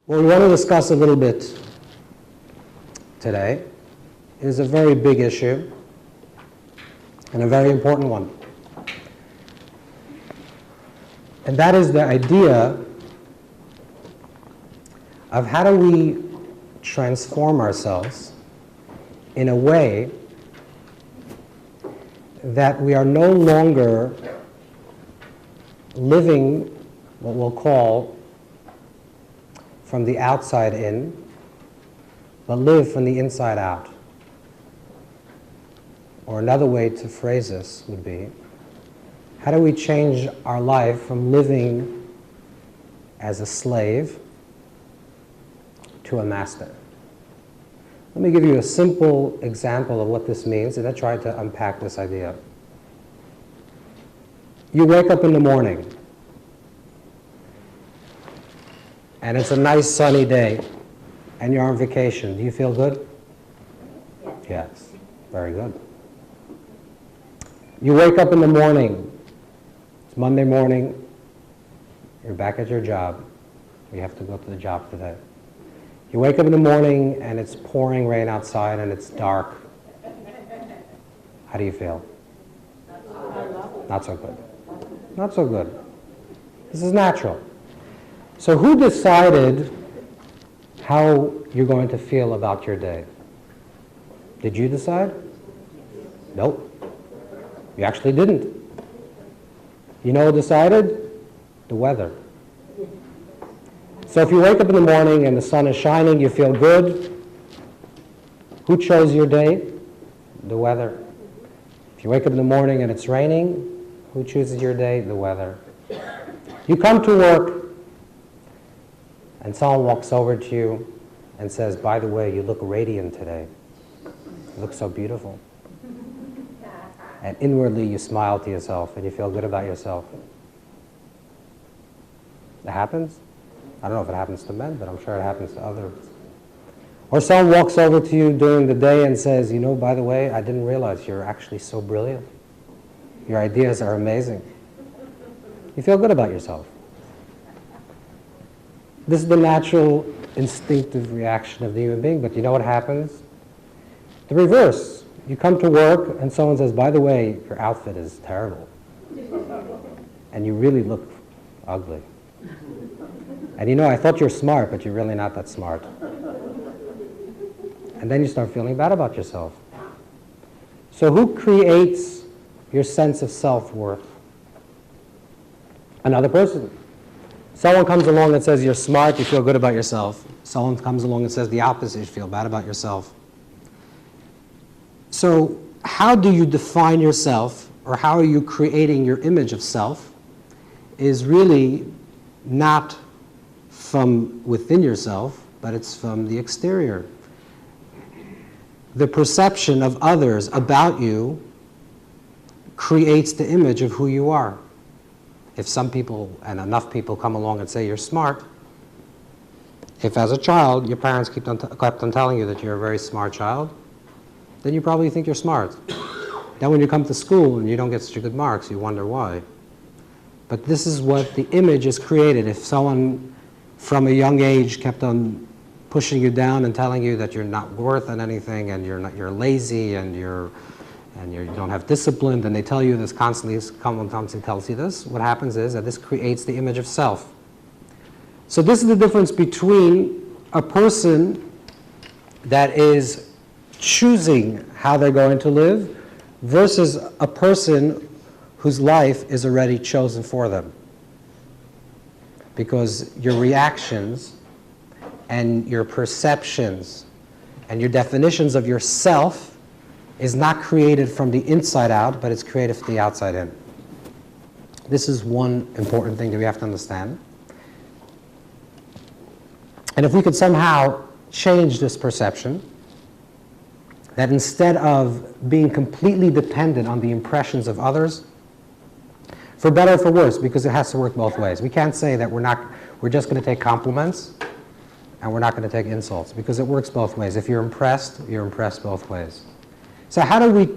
What we want to discuss a little bit today is a very big issue and a very important one. And that is the idea of how do we transform ourselves in a way that we are no longer living what we'll call from the outside in, but live from the inside out. Or another way to phrase this would be, how do we change our life from living as a slave to a master? Let me give you a simple example of what this means, and then try to unpack this idea. You wake up in the morning, and it's a nice sunny day, and you're on vacation. Do you feel good? Yes. Very good. You wake up in the morning. It's Monday morning. You're back at your job. You have to go to the job today. You wake up in the morning, and it's pouring rain outside, and it's dark. How do you feel? Not so good. Not so good. This is natural. So who decided how you're going to feel about your day? Did you decide? Nope. You actually didn't. You know who decided? The weather. So if you wake up in the morning and the sun is shining, you feel good. Who chose your day? The weather. If you wake up in the morning and it's raining, who chooses your day? The weather. You come to work, and someone walks over to you and says, by the way, you look radiant today. You look so beautiful. And inwardly you smile to yourself and you feel good about yourself. It happens? I don't know if it happens to men, but I'm sure it happens to others. Or someone walks over to you during the day and says, you know, by the way, I didn't realize you're actually so brilliant. Your ideas are amazing. You feel good about yourself. This is the natural, instinctive reaction of the human being, but you know what happens? The reverse. You come to work and someone says, by the way, your outfit is terrible. And you really look ugly. And you know, I thought you're smart, but you're really not that smart. And then you start feeling bad about yourself. So who creates your sense of self-worth? Another person. Someone comes along and says you're smart, you feel good about yourself. Someone comes along and says the opposite, you feel bad about yourself. So how do you define yourself, or how are you creating your image of self, is really not from within yourself, but it's from the exterior. The perception of others about you creates the image of who you are. If some people, and enough people, come along and say you're smart, if as a child your parents kept on telling you that you're a very smart child, then you probably think you're smart. Then when you come to school and you don't get such good marks, you wonder why. But this is what the image is created. If someone from a young age kept on pushing you down and telling you that you're not worth anything, and you're lazy, and you don't have discipline, and they tell you this constantly, someone constantly tells you this, what happens is that this creates the image of self. So this is the difference between a person that is choosing how they're going to live versus a person whose life is already chosen for them. Because your reactions and your perceptions and your definitions of yourself is not created from the inside out, but it's created from the outside in. This is one important thing that we have to understand. And if we could somehow change this perception, that instead of being completely dependent on the impressions of others, for better or for worse, because it has to work both ways. We can't say that we're just going to take compliments and we're not going to take insults, because it works both ways. If you're impressed both ways. So how do we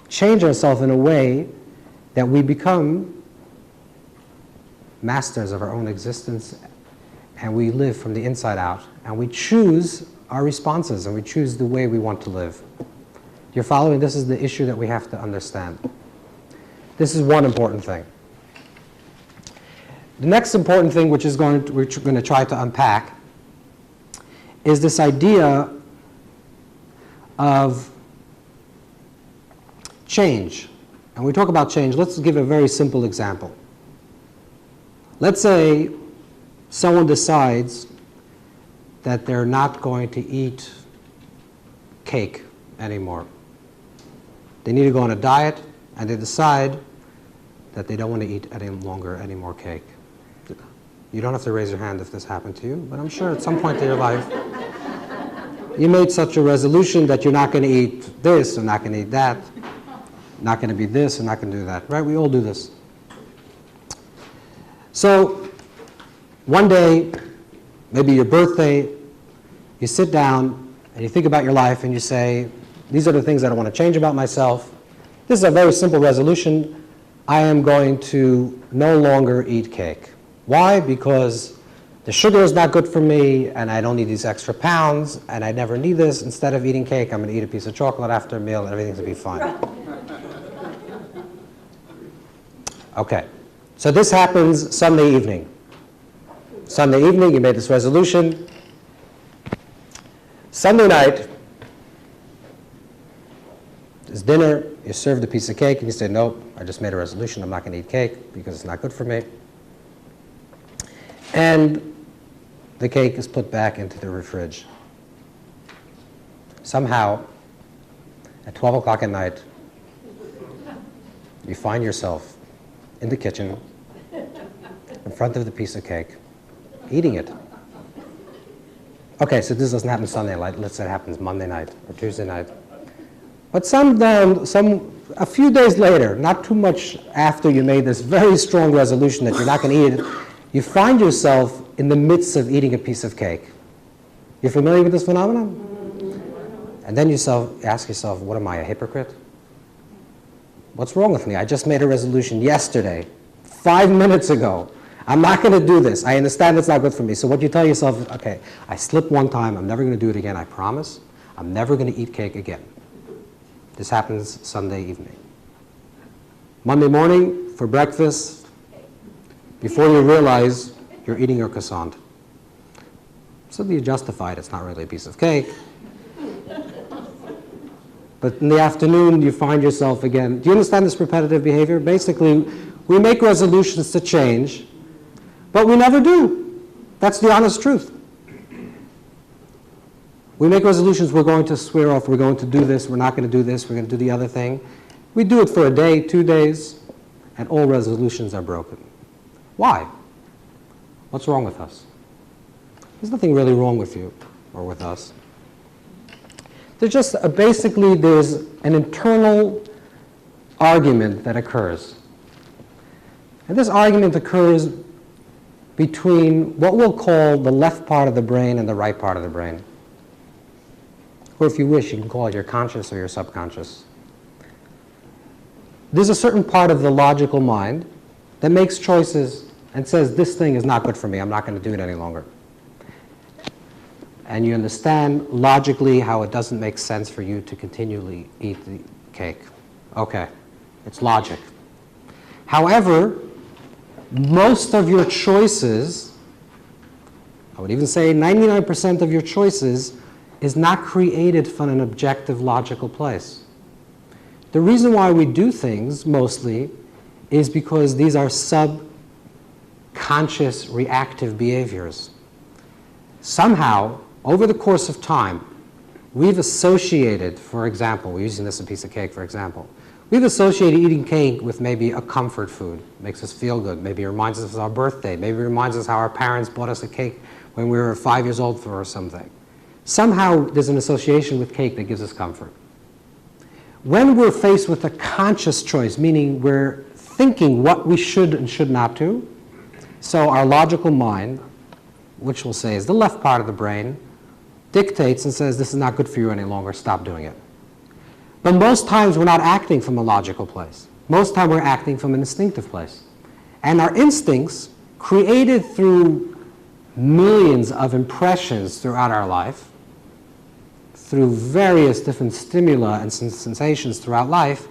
change ourselves in a way that we become masters of our own existence and we live from the inside out, and we choose our responses, and we choose the way we want to live. You're following? This is the issue that we have to understand. This is one important thing. The next important thing, which we're going to try to unpack, is this idea of change. And when we talk about change, let's give a very simple example. Let's say someone decides that they're not going to eat cake anymore. They need to go on a diet, and they decide that they don't want to eat any more cake. You don't have to raise your hand if this happened to you, but I'm sure at some point in your life you made such a resolution that you're not going to eat this or not going to eat that, not going to be this or not going to do that, right? We all do this. So one day, maybe your birthday, you sit down and you think about your life and you say, these are the things that I want to change about myself. This is a very simple resolution. I am going to no longer eat cake. Why? Because the sugar is not good for me, and I don't need these extra pounds, and I never need this. Instead of eating cake, I'm going to eat a piece of chocolate after a meal, and everything's going to be fine. Okay, so this happens Sunday evening. Sunday evening, you made this resolution. Sunday night, there's dinner, you served a piece of cake, and you say, nope, I just made a resolution, I'm not going to eat cake because it's not good for me. And the cake is put back into the fridge. Somehow, at 12 o'clock at night, you find yourself in the kitchen, in front of the piece of cake, eating it. Okay, so this doesn't happen Sunday night. Let's say it happens Monday night or Tuesday night. But a few days later, not too much after you made this very strong resolution that you're not going to eat it, you find yourself in the midst of eating a piece of cake. You're familiar with this phenomenon? And then you ask yourself, what am I, a hypocrite? What's wrong with me? I just made a resolution yesterday, 5 minutes ago. I'm not going to do this. I understand it's not good for me. So what you tell yourself is, okay, I slipped one time. I'm never going to do it again. I promise. I'm never going to eat cake again. This happens Sunday evening. Monday morning, for breakfast, before you realize you're eating your croissant. So you justify it. It's not really a piece of cake. But in the afternoon, you find yourself again. Do you understand this repetitive behavior? Basically, we make resolutions to change, but we never do. That's the honest truth. We make resolutions, we're going to swear off, we're going to do this, we're not going to do this, we're going to do the other thing. We do it for a day, 2 days, and all resolutions are broken. Why? What's wrong with us? There's nothing really wrong with you or with us. There's just basically there's an internal argument that occurs. And this argument occurs between what we'll call the left part of the brain and the right part of the brain. Or if you wish, you can call it your conscious or your subconscious. There's a certain part of the logical mind that makes choices and says, this thing is not good for me, I'm not going to do it any longer. And you understand logically how it doesn't make sense for you to continually eat the cake. Okay, it's logic. However, most of your choices, I would even say 99% of your choices, is not created from an objective, logical place. The reason why we do things, mostly, is because these are subconscious reactive behaviors. Somehow, over the course of time, we've associated, for example, we're using this a piece of cake, for example, we've associated eating cake with maybe a comfort food, makes us feel good, maybe it reminds us of our birthday, maybe it reminds us how our parents bought us a cake when we were 5 years old or something. Somehow there's an association with cake that gives us comfort. When we're faced with a conscious choice, meaning we're thinking what we should and should not do, so our logical mind, which we'll say is the left part of the brain, dictates and says, this is not good for you any longer, stop doing it. But most times we're not acting from a logical place. Most time we're acting from an instinctive place. And our instincts, created through millions of impressions throughout our life, through various different stimuli and sensations throughout life,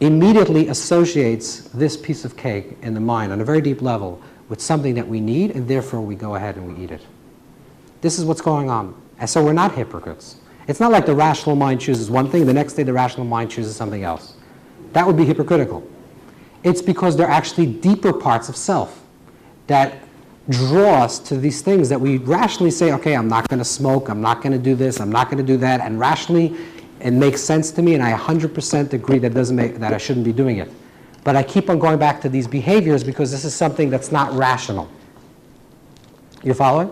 immediately associates this piece of cake in the mind on a very deep level with something that we need, and therefore we go ahead and we eat it. This is what's going on. And so we're not hypocrites. It's not like the rational mind chooses one thing, the next day the rational mind chooses something else. That would be hypocritical. It's because they're actually deeper parts of self that draw us to these things that we rationally say, okay, I'm not going to smoke, I'm not going to do this, I'm not going to do that, and rationally it makes sense to me, and I 100% agree that I shouldn't be doing it. But I keep on going back to these behaviors because this is something that's not rational. You following?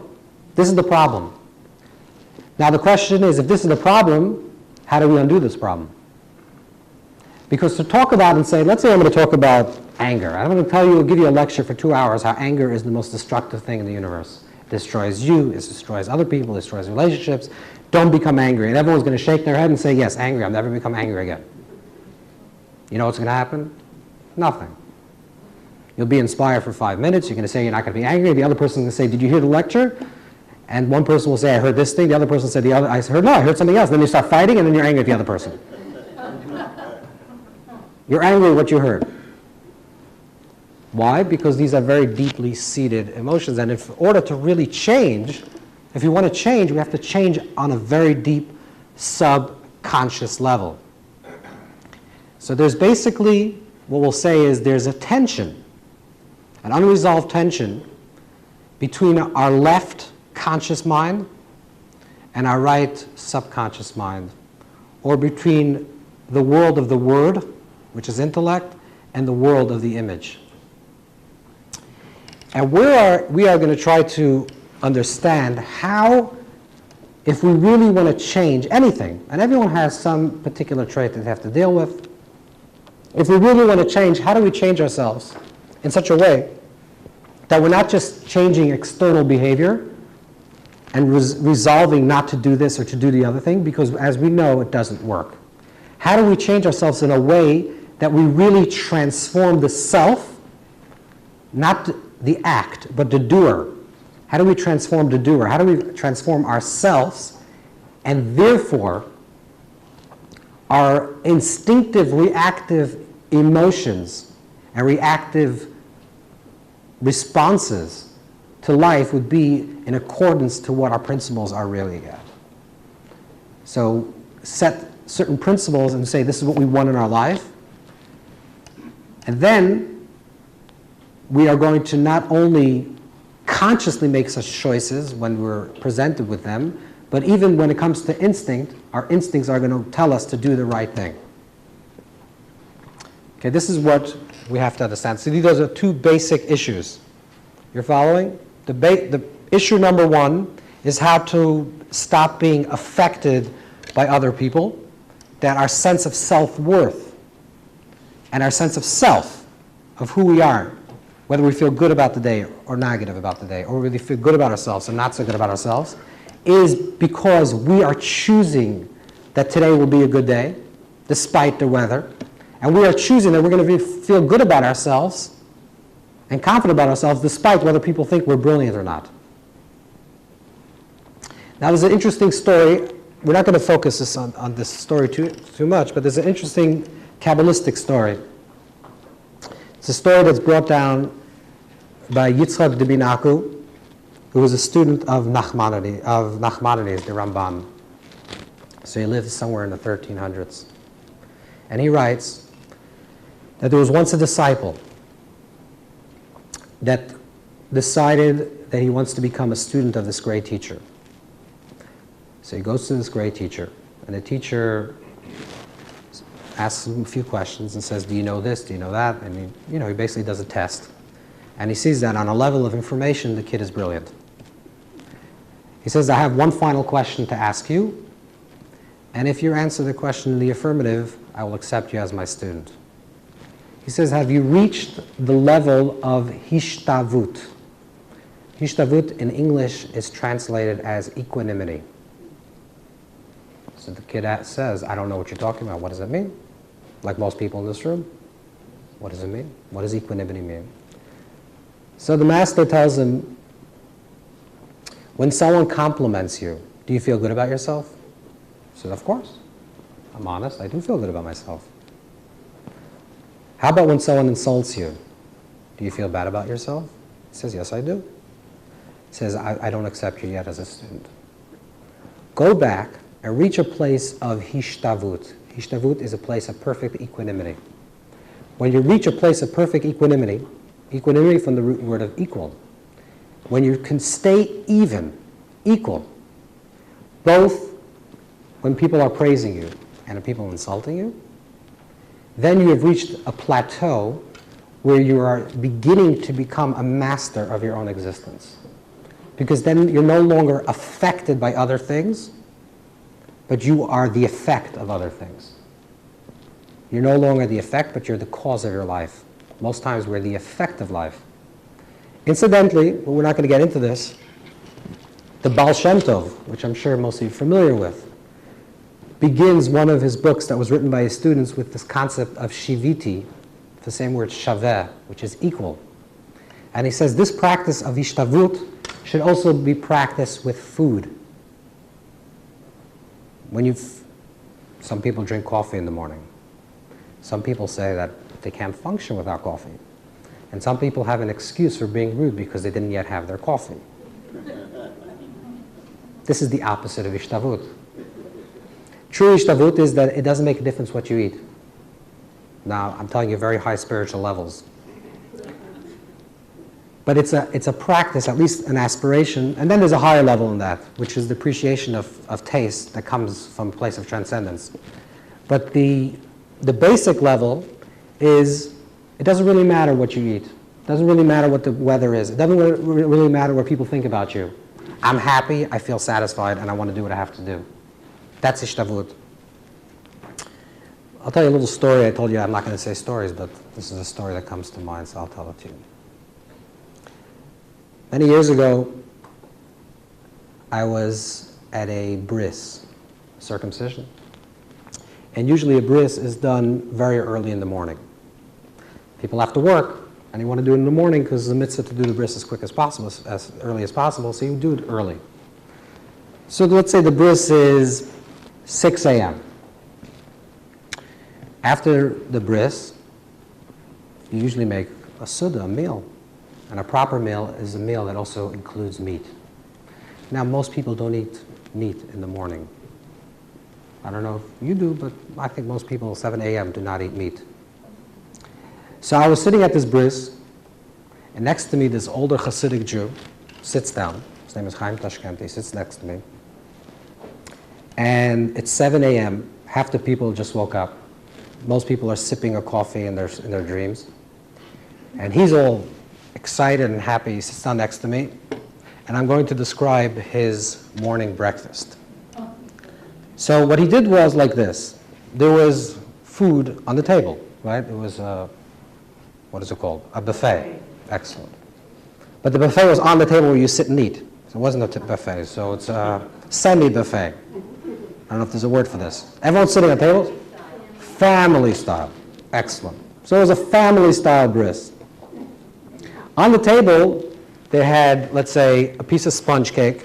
This is the problem. Now the question is, if this is the problem, how do we undo this problem? Because to talk about and say, let's say I'm going to talk about anger. I'm going to give you a lecture for 2 hours how anger is the most destructive thing in the universe. It destroys you, it destroys other people, it destroys relationships. Don't become angry. And everyone's going to shake their head and say, yes, angry, I'll never become angry again. You know what's going to happen? Nothing. You'll be inspired for 5 minutes, you're going to say you're not going to be angry, the other person's going to say, did you hear the lecture? And one person will say, I heard this thing, the other person will say, I heard something else. Then you start fighting, and then you're angry at the other person. You're angry at what you heard. Why? Because these are very deeply seated emotions, and in order to really change, if you want to change, we have to change on a very deep subconscious level. So there's basically, what we'll say is there's a tension, an unresolved tension between our left conscious mind and our right subconscious mind, or between the world of the word, which is intellect, and the world of the image. And we are going to try to understand how, if we really want to change anything, and everyone has some particular trait that they have to deal with, if we really want to change, how do we change ourselves in such a way that we're not just changing external behavior and resolving not to do this or to do the other thing, because as we know, it doesn't work. How do we change ourselves in a way that we really transform the self, not the act, but the doer? How do we transform the doer? How do we transform ourselves, and therefore our instinctive reactive emotions and reactive responses to life would be in accordance to what our principles are really at? So set certain principles and say this is what we want in our life, and then we are going to not only consciously make such choices when we're presented with them, but even when it comes to instinct, our instincts are going to tell us to do the right thing. Okay, this is what we have to understand. So these are two basic issues. You're following? The issue number one is how to stop being affected by other people, that our sense of self-worth and our sense of self, of who we are, whether we feel good about the day or negative about the day, or whether we feel good about ourselves or not so good about ourselves, is because we are choosing that today will be a good day, despite the weather, and we are choosing that we're going to feel good about ourselves and confident about ourselves, despite whether people think we're brilliant or not. Now, there's an interesting story. We're not going to focus on this story too much, but there's an interesting Kabbalistic story. It's a story that's brought down by Yitzchak de Binaku, who was a student of Nachmanides, the Ramban. So he lived somewhere in the 1300s. And he writes that there was once a disciple that decided that he wants to become a student of this great teacher. So he goes to this great teacher, and the teacher asks him a few questions and says, do you know this, do you know that? And he basically does a test. And he sees that on a level of information, the kid is brilliant. He says, I have one final question to ask you, and if you answer the question in the affirmative, I will accept you as my student. He says, have you reached the level of hishtavut? Hishtavut in English is translated as equanimity. So the kid says, I don't know what you're talking about. What does it mean? Like most people in this room. What does it mean? What does equanimity mean? So the master tells him, When someone compliments you, do you feel good about yourself? He said, of course. I'm honest, I do feel good about myself. How about when someone insults you? Do you feel bad about yourself? He says, yes, I do. He says, I don't accept you yet as a student. Go back and reach a place of hishtavut. Hishtavut is a place of perfect equanimity. When you reach a place of perfect equanimity, equanimity from the root word of equal, when you can stay even, equal, both when people are praising you and when people are insulting you, then you have reached a plateau where you are beginning to become a master of your own existence. Because then you're no longer affected by other things, but you are the effect of other things. You're no longer the effect, but you're the cause of your life. Most times we're the effect of life. Incidentally, but we're not going to get into this, the Baal Shem Tov, which I'm sure most of you are familiar with, begins one of his books that was written by his students with this concept of shiviti, the same word shaveh, which is equal. And he says this practice of hishtavut should also be practiced with food. Some people drink coffee in the morning. Some people say that they can't function without coffee. And some people have an excuse for being rude because they didn't yet have their coffee. This is the opposite of hishtavut. True hishtavut is that it doesn't make a difference what you eat. Now, I'm telling you very high spiritual levels. But it's a practice, at least an aspiration, and then there's a higher level in that, which is the appreciation of taste that comes from a place of transcendence. But the basic level is, it doesn't really matter what you eat. It doesn't really matter what the weather is. It doesn't really matter what people think about you. I'm happy, I feel satisfied, and I want to do what I have to do. That's hishtavut. I'll tell you a little story. I told you I'm not going to say stories, but this is a story that comes to mind, so I'll tell it to you. Many years ago, I was at a bris, circumcision. And usually a bris is done very early in the morning. People have to work, and you want to do it in the morning because the mitzvah to do the bris as quick as possible, as early as possible, so you do it early. So let's say the bris is 6 a.m. After the bris, you usually make a suda, a meal. And a proper meal is a meal that also includes meat. Now, most people don't eat meat in the morning. I don't know if you do, but I think most people, 7 a.m., do not eat meat. So I was sitting at this bris, and next to me, this older Hasidic Jew sits down. His name is Chaim Tashkent. He sits next to me. And it's 7 a.m. Half the people just woke up. Most people are sipping a coffee in their dreams. And he's all excited and happy. He sits down next to me. And I'm going to describe his morning breakfast. So what he did was like this. There was food on the table, right? It was, what is it called? A buffet. Excellent. But the buffet was on the table where you sit and eat. So it wasn't a buffet, so it's a semi-buffet. I don't know if there's a word for this. Everyone's sitting at tables? Family style. Excellent. So it was a family style bris. On the table, they had, let's say, a piece of sponge cake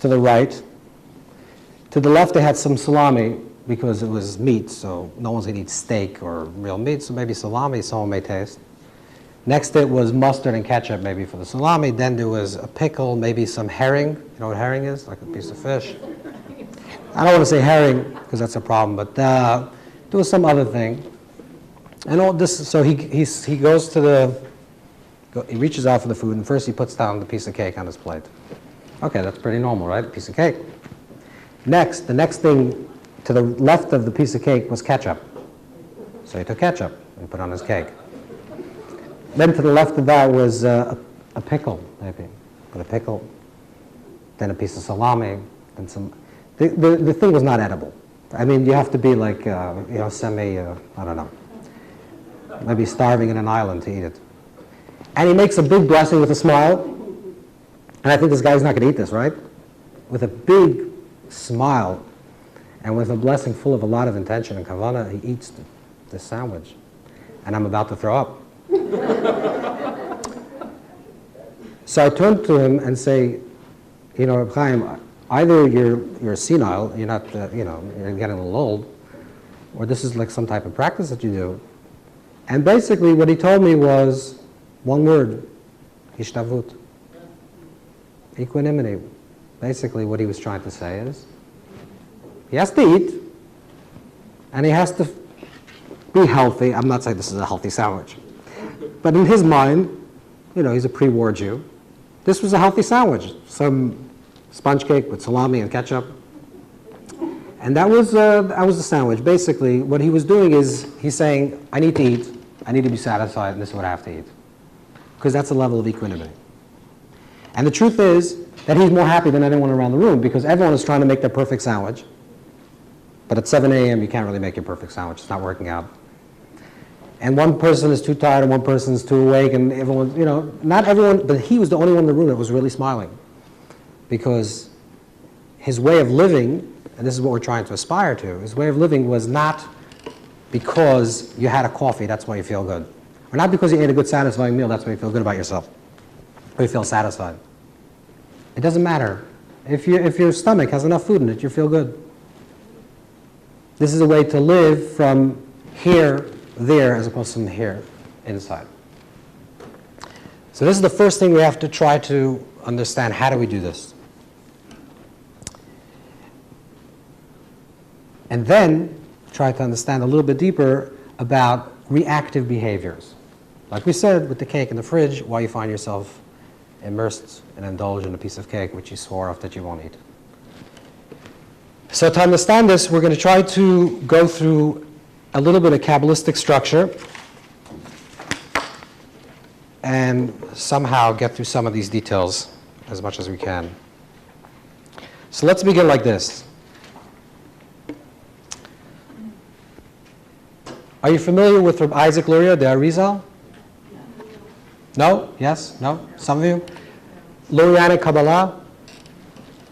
to the right. To the left, they had some salami because it was meat, so no one's going to eat steak or real meat, so maybe salami someone may taste. Next, it was mustard and ketchup, maybe for the salami. Then there was a pickle, maybe some herring. You know what herring is? Like a piece of fish. I don't want to say herring because that's a problem, but there was some other thing. And all this, so he goes to he reaches out for the food, and first he puts down the piece of cake on his plate. Okay, that's pretty normal, right? A piece of cake. Next, the next thing to the left of the piece of cake was ketchup. So he took ketchup and put on his cake. Then to the left of that was a pickle, maybe. Put a pickle, then a piece of salami, then some. The thing was not edible. I mean, you have to be like, semi, I don't know, maybe starving in an island to eat it. And he makes a big blessing with a smile. And I think this guy's not going to eat this, right? With a big smile and with a blessing full of a lot of intention and kavanah, he eats this sandwich. And I'm about to throw up. So I turned to him and say, you know, Reb Chaim, either you're senile, you're not, you're getting a little old, or this is like some type of practice that you do. And basically what he told me was one word, hishtavut, equanimity. Basically what he was trying to say is, he has to eat, and he has to be healthy. I'm not saying this is a healthy sandwich, but in his mind, you know, he's a pre-war Jew. This was a healthy sandwich, some sponge cake with salami and ketchup. And that was the sandwich. Basically, what he was doing is, he's saying, I need to eat, I need to be satisfied, and this is what I have to eat. Because that's a level of equanimity. And the truth is that he's more happy than anyone around the room, because everyone is trying to make their perfect sandwich. But at 7 a.m. you can't really make your perfect sandwich. It's not working out. And one person is too tired and one person is too awake, and everyone, you know, not everyone, but he was the only one in the room that was really smiling. Because his way of living, and this is what we're trying to aspire to, his way of living was not because you had a coffee, that's why you feel good. Or not because you ate a good satisfying meal, that's why you feel good about yourself. Or you feel satisfied. It doesn't matter. If your stomach has enough food in it, you feel good. This is a way to live from here, there, as opposed to from here, inside. So this is the first thing we have to try to understand. How do we do this? And then try to understand a little bit deeper about reactive behaviors. Like we said with the cake in the fridge, why you find yourself immersed and indulged in a piece of cake which you swore off that you won't eat. So to understand this, we're going to try to go through a little bit of Kabbalistic structure and somehow get through some of these details as much as we can. So let's begin like this. Are you familiar with Rabbi Isaac Luria, the Arizal? No? Yes? No? Some of you? Lurianic Kabbalah?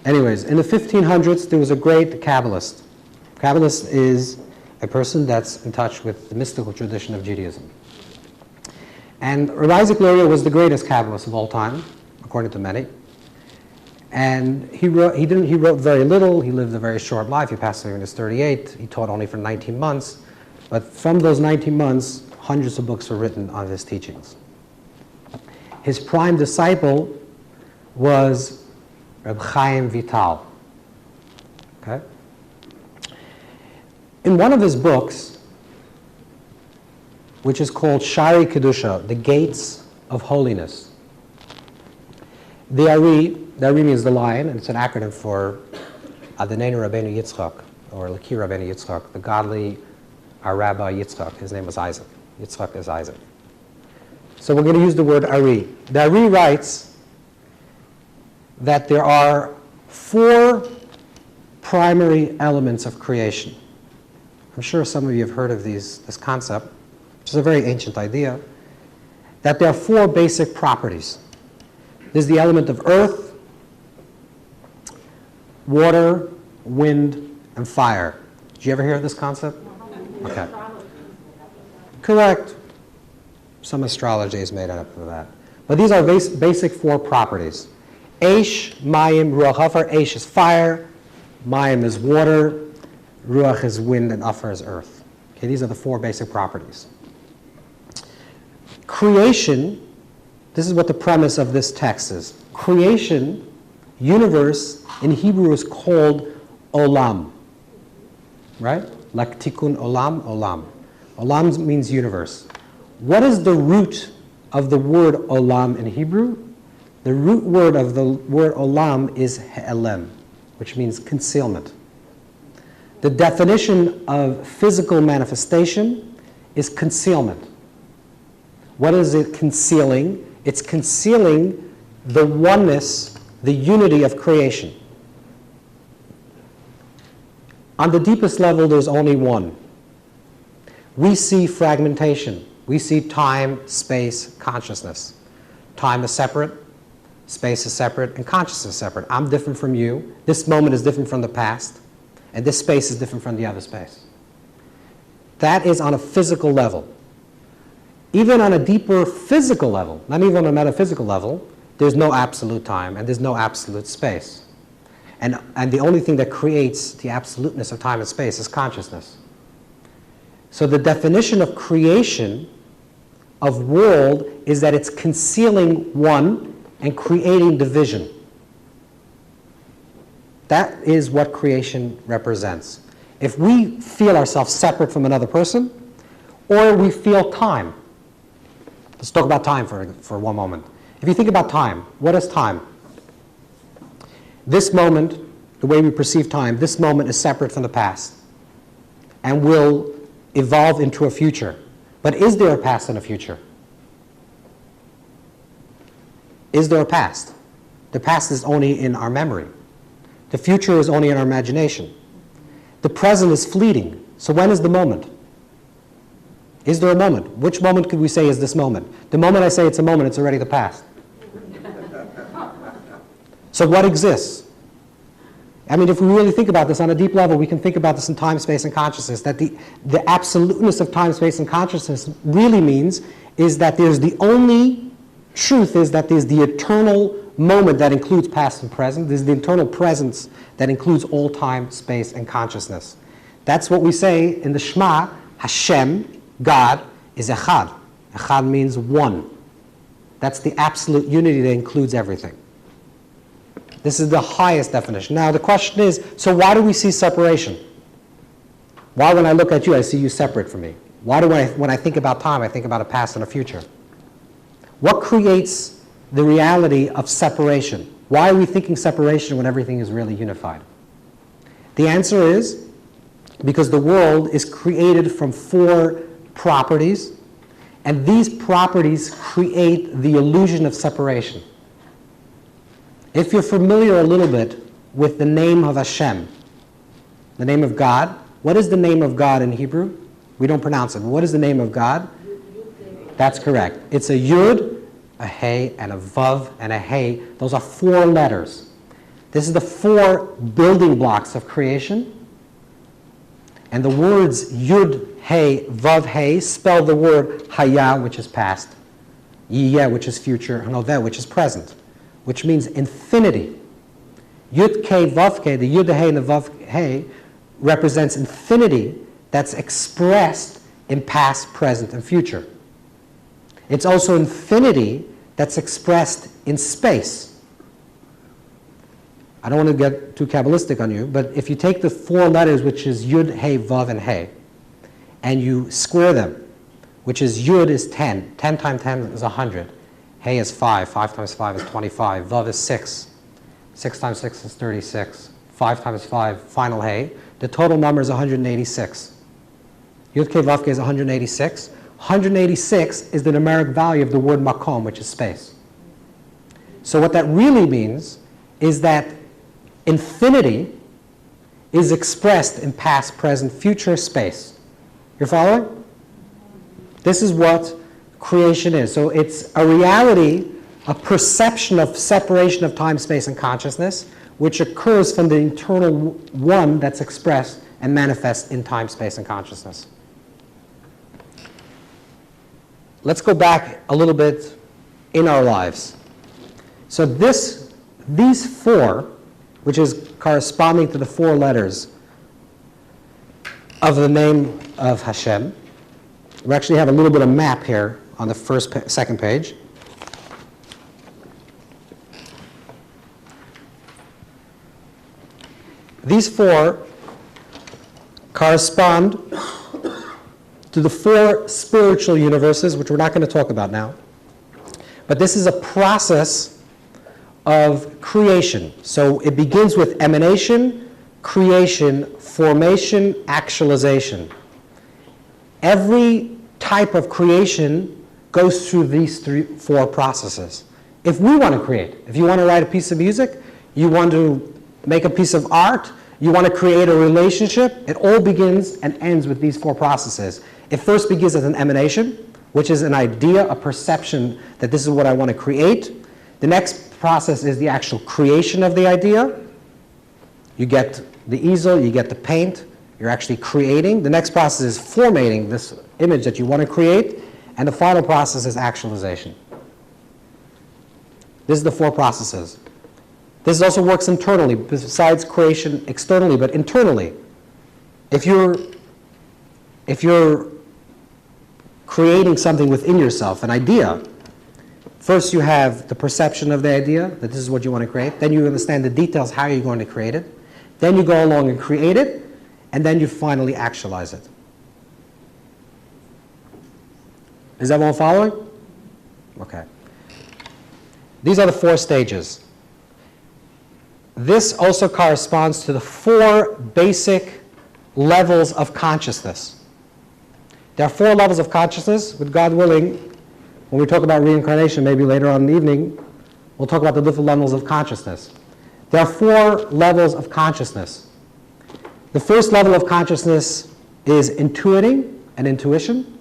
Anyways, in the 1500s, there was a great Kabbalist. Kabbalist is a person that's in touch with the mystical tradition of Judaism. And Rabbi Isaac Luria was the greatest Kabbalist of all time, according to many. And he wrote very little. He lived a very short life. He passed away when he was 38. He taught only for 19 months. But from those 19 months, hundreds of books were written on his teachings. His prime disciple was Reb Chaim Vital. Okay? In one of his books, which is called Shari Kedusha, the Gates of Holiness, the Ari means the lion, and it's an acronym for Adonai Rabbeinu Yitzchak, or Laki Rabbeinu Yitzchak, the godly our Rabbi Yitzchak. His name was Isaac. Yitzchak is Isaac. So we're going to use the word Ari. The Ari writes that there are 4 primary elements of creation. I'm sure some of you have heard of this concept, which is a very ancient idea, that there are 4 basic properties. There's the element of earth, water, wind, and fire. Did you ever hear of this concept? Okay. Correct. Some astrology is made up of that. But these are basic 4 properties. Eish, Mayim, Ruach, Afar. Eish is fire, Mayim is water, Ruach is wind, and Afar is earth. Okay, these are the 4 basic properties. Creation, this is what the premise of this text is. Creation, universe, in Hebrew is called Olam. Right? Like tikkun olam, olam. Olam means universe. What is the root of the word olam in Hebrew? The root word of the word olam is he'elem, which means concealment. The definition of physical manifestation is concealment. What is it concealing? It's concealing the oneness, the unity of creation. On the deepest level, there's only one. We see fragmentation. We see time, space, consciousness. Time is separate, space is separate, and consciousness is separate. I'm different from you. This moment is different from the past, and this space is different from the other space. That is on a physical level. Even on a deeper physical level, not even on a metaphysical level, there's no absolute time and there's no absolute space. And the only thing that creates the absoluteness of time and space is consciousness. So the definition of creation, of world, is that it's concealing one and creating division. That is what creation represents. If we feel ourselves separate from another person, or we feel time. Let's talk about time for one moment. If you think about time, what is time? This moment, the way we perceive time, this moment is separate from the past and will evolve into a future. But is there a past and a future? Is there a past? The past is only in our memory. The future is only in our imagination. The present is fleeting. So when is the moment? Is there a moment? Which moment could we say is this moment? The moment I say it's a moment, it's already the past. So what exists? I mean, if we really think about this on a deep level, we can think about this in time, space, and consciousness, that the absoluteness of time, space, and consciousness really means is that there's the only truth is that there's the eternal moment that includes past and present. There's the eternal presence that includes all time, space, and consciousness. That's what we say in the Shema, Hashem, God, is Echad. Echad means one. That's the absolute unity that includes everything. This is the highest definition. Now the question is, so why do we see separation? Why when I look at you, I see you separate from me? Why do when I think about time, I think about a past and a future? What creates the reality of separation? Why are we thinking separation when everything is really unified? The answer is because the world is created from 4 properties, and these properties create the illusion of separation. If you're familiar a little bit with the name of Hashem, the name of God, what is the name of God in Hebrew? We don't pronounce it. What is the name of God? That's correct. It's a Yud, a Hey, and a Vav, and a Hey. Those are 4 letters. This is the 4 building blocks of creation. And the words Yud, Hey, Vav, Hey spell the word Haya, which is past, Yiyeh, which is future, and Oveh, which is present, which means infinity. Yud, K, Vav, K, the Yud, Hey, and the Vav, Hey represents infinity that's expressed in past, present, and future. It's also infinity that's expressed in space. I don't want to get too Kabbalistic on you, but if you take the 4 letters, which is Yud, Hey, Vav, and Hey, and you square them, which is Yud is 10, 10 times 10 is 100, Hey is 5, 5 times 5 is 25, Vav is 6, 6 times 6 is 36, 5 times 5, final Hey, the total number is 186. Yud, K, Vav, K is 186. 186 is the numeric value of the word makom, which is space. So what that really means is that infinity is expressed in past, present, future space. You're following? This is what creation is. So it's a reality, a perception of separation of time, space, and consciousness, which occurs from the internal one that's expressed and manifests in time, space, and consciousness. Let's go back a little bit in our lives. So these 4, which is corresponding to the 4 letters of the name of Hashem. We actually have a little bit of map here on the second page. These 4 correspond to the 4 spiritual universes, which we're not going to talk about now. But this is a process of creation. So it begins with emanation, creation, formation, actualization. Every type of creation goes through these 4 processes. If we want to create, if you want to write a piece of music, you want to make a piece of art, you want to create a relationship, it all begins and ends with these 4 processes. It first begins as an emanation, which is an idea, a perception that this is what I want to create. The next process is the actual creation of the idea. You get the easel, you get the paint, you're actually creating. The next process is formatting this image that you want to create. And the final process is actualization. This is the four processes. This also works internally, besides creation externally, but internally. If you're creating something within yourself, an idea, first you have the perception of the idea, that this is what you want to create. Then you understand the details, how you're going to create it. Then you go along and create it, and then you finally actualize it. Is everyone following? Okay. These are the four stages. This also corresponds to the four basic levels of consciousness. There are four levels of consciousness. With God willing, when we talk about reincarnation, maybe later on in the evening, we'll talk about the different levels of consciousness. There are four levels of consciousness. The first level of consciousness is intuiting and intuition.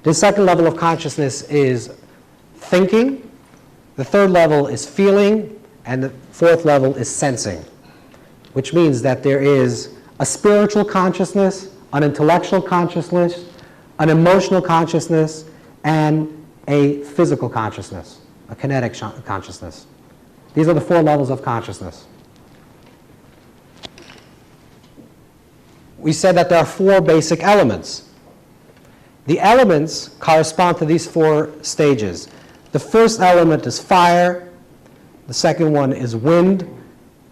The second level of consciousness is thinking. The third level is feeling. And the fourth level is sensing, which means that there is a spiritual consciousness, an intellectual consciousness, an emotional consciousness, and a physical consciousness, a kinetic consciousness. These are the four levels of consciousness. We said that there are four basic elements. The elements correspond to these four stages. The first element is fire. The second one is wind,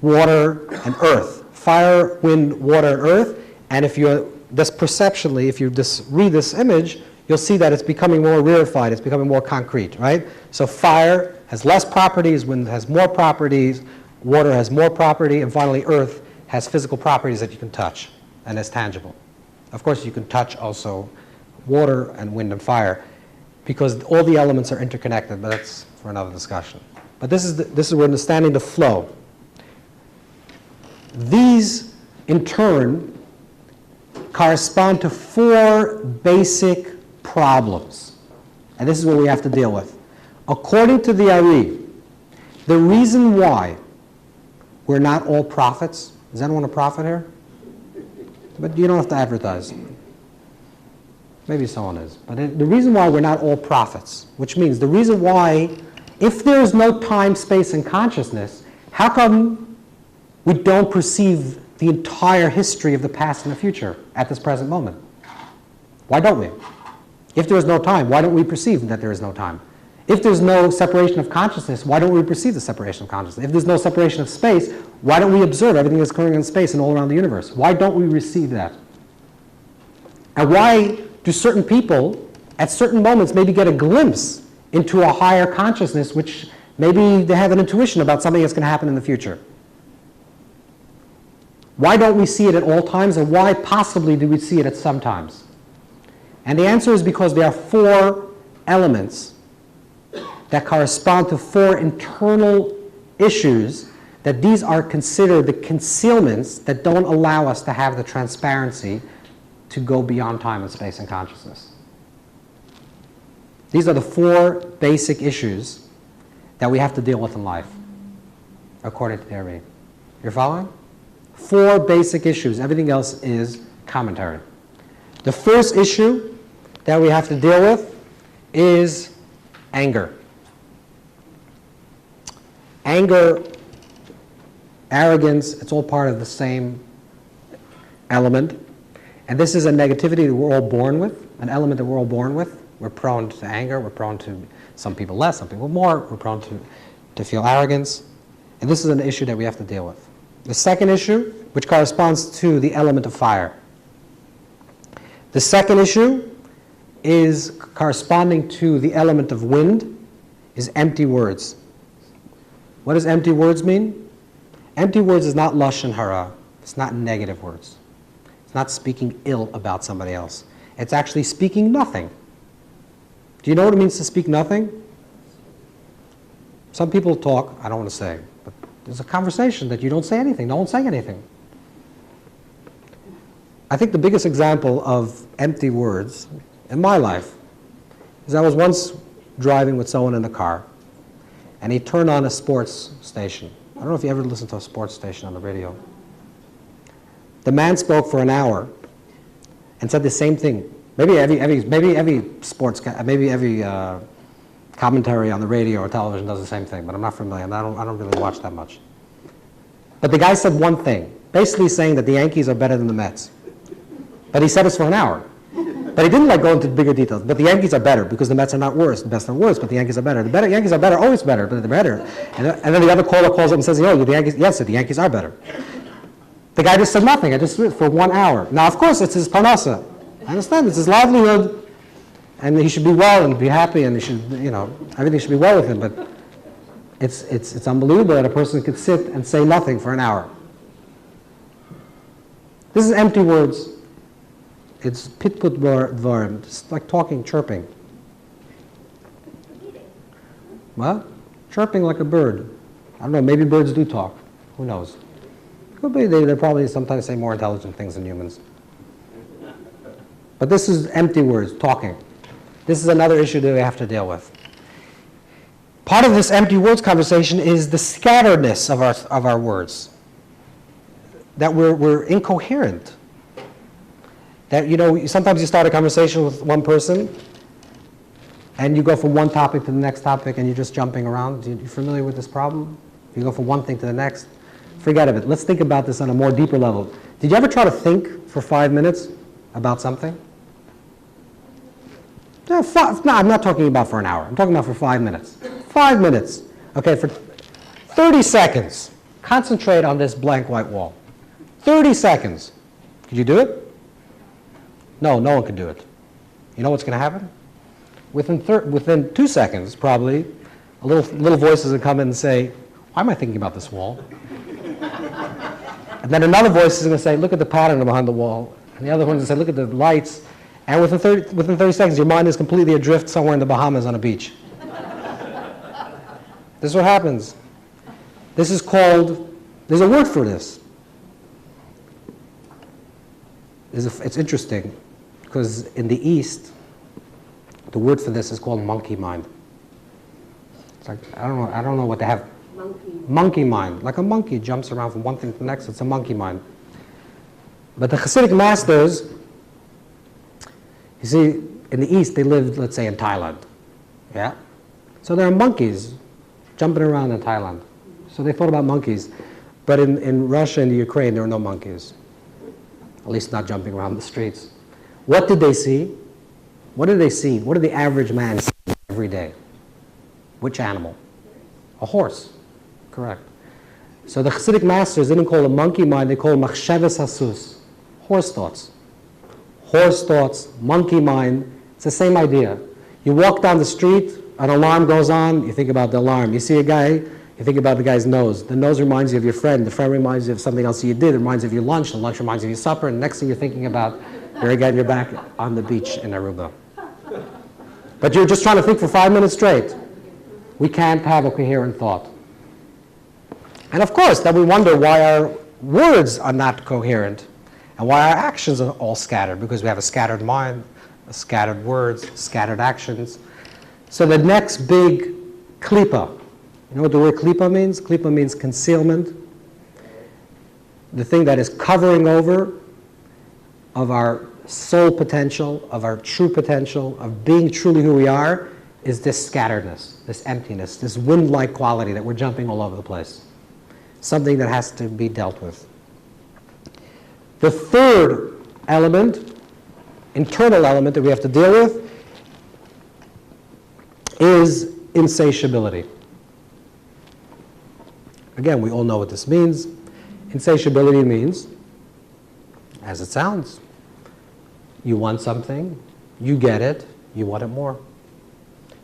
water, and earth. Fire, wind, water, and earth. And if you just perceptually, if you just read this image, you'll see that it's becoming more rarefied, it's becoming more concrete, right? So fire has less properties, wind has more properties, water has more property, and finally earth has physical properties that you can touch and is tangible. Of course, you can touch also water and wind and fire because all the elements are interconnected, but that's for another discussion. But this is we're understanding the flow. These, in turn, correspond to four basic problems. And this is what we have to deal with. According to the Ari, the reason why we're not all prophets, is anyone a prophet here? But you don't have to advertise. Maybe someone is. But the reason why we're not all prophets, which means the reason why, if there is no time, space, and consciousness, how come we don't perceive the entire history of the past and the future at this present moment? Why don't we? If there is no time, why don't we perceive that there is no time? If there's no separation of consciousness, why don't we perceive the separation of consciousness? If there's no separation of space, why don't we observe everything that's occurring in space and all around the universe? Why don't we receive that? And why do certain people, at certain moments, maybe get a glimpse into a higher consciousness, which maybe they have an intuition about something that's going to happen in the future? Why don't we see it at all times, and why possibly do we see it at some times? And the answer is because there are four elements that correspond to four internal issues, that these are considered the concealments that don't allow us to have the transparency to go beyond time and space and consciousness. These are the four basic issues that we have to deal with in life, according to the Ari. You're following? Four basic issues. Everything else is commentary. The first issue that we have to deal with is anger. Anger, arrogance, it's all part of the same element. And this is a negativity that we're all born with, an element that we're all born with. We're prone to anger, we're prone to, some people less, some people more, we're prone to feel arrogance. And this is an issue that we have to deal with. The second issue, which corresponds to the element of fire. The second issue is corresponding to the element of wind, is empty words. What does empty words mean? Empty words is not lashon hara. It's not negative words. It's not speaking ill about somebody else. It's actually speaking nothing. Do you know what it means to speak nothing? Some people talk, I don't want to say, but there's a conversation that you don't say anything. No one's saying anything. I think the biggest example of empty words in my life is I was once driving with someone in the car, and he turned on a sports station. I don't know if you ever listened to a sports station on the radio. The man spoke for an hour and said the same thing. Maybe every sports guy, maybe every commentary on the radio or television does the same thing, but I'm not familiar. I don't really watch that much. But the guy said one thing, basically saying that the Yankees are better than the Mets. But he said this for an hour. But he didn't go into bigger details. But the Yankees are better because the Mets are not worse. The Mets are worse, but the Yankees are better. The Yankees are better, always better, but they're better. And then the other caller calls up and says, the Yankees, yes, the Yankees are better. The guy just said nothing. I just for 1 hour. Now, of course, it's his parnassa. I understand. It's his livelihood. And he should be well and be happy, and he should, everything should be well with him. But it's unbelievable that a person could sit and say nothing for an hour. This is empty words. It's pitput dvarim, just like talking, chirping. What? Chirping like a bird. I don't know, maybe birds do talk. Who knows? Could be, they probably sometimes say more intelligent things than humans. But this is empty words, talking. This is another issue that we have to deal with. Part of this empty words conversation is the scatteredness of our words. That we're incoherent. That, sometimes you start a conversation with one person and you go from one topic to the next topic and you're just jumping around. You familiar with this problem? You go from one thing to the next. Forget of it. Let's think about this on a more deeper level. Did you ever try to think for 5 minutes about something? No, I'm not talking about for an hour. I'm talking about for 5 minutes. 5 minutes. Okay, for 30 seconds. Concentrate on this blank white wall. 30 seconds. Could you do it? No one could do it. You know what's going to happen? Within 2 seconds, probably, little voices will come in and say, why am I thinking about this wall? And then another voice is going to say, look at the pattern behind the wall. And the other one is going to say, look at the lights. And within 30 seconds, your mind is completely adrift somewhere in the Bahamas on a beach. This is what happens. This is called, there's a word for this. It's interesting, because in the East, the word for this is called monkey mind. It's like, I don't know what they have. Monkey mind. Like a monkey jumps around from one thing to the next. It's a monkey mind. But the Hasidic masters, you see, in the East, they lived, let's say, in Thailand. Yeah? So there are monkeys jumping around in Thailand. So they thought about monkeys. But in Russia and the Ukraine, there are no monkeys. At least not jumping around the streets. What did they see? What did they see? What did the average man see every day? Which animal? A horse. Correct. So the Hasidic masters didn't call it monkey mind, they call it machshavas hasus. Horse thoughts. Horse thoughts, monkey mind. It's the same idea. You walk down the street, an alarm goes on, you think about the alarm. You see a guy, you think about the guy's nose. The nose reminds you of your friend. The friend reminds you of something else you did. It reminds you of your lunch. The lunch reminds you of your supper. And the next thing you're thinking about, you're again, you're back on the beach in Aruba. But you're just trying to think for 5 minutes straight. We can't have a coherent thought. And of course, then we wonder why our words are not coherent and why our actions are all scattered, because we have a scattered mind, scattered words, scattered actions. So the next big klipa, you know what the word klipa means? Klipa means concealment. The thing that is covering over of our soul potential, of our true potential, of being truly who we are, is this scatteredness, this emptiness, this wind-like quality that we're jumping all over the place. Something that has to be dealt with. The third element, internal element that we have to deal with, is insatiability. Again, we all know what this means. Insatiability means, as it sounds, you want something, you get it, you want it more.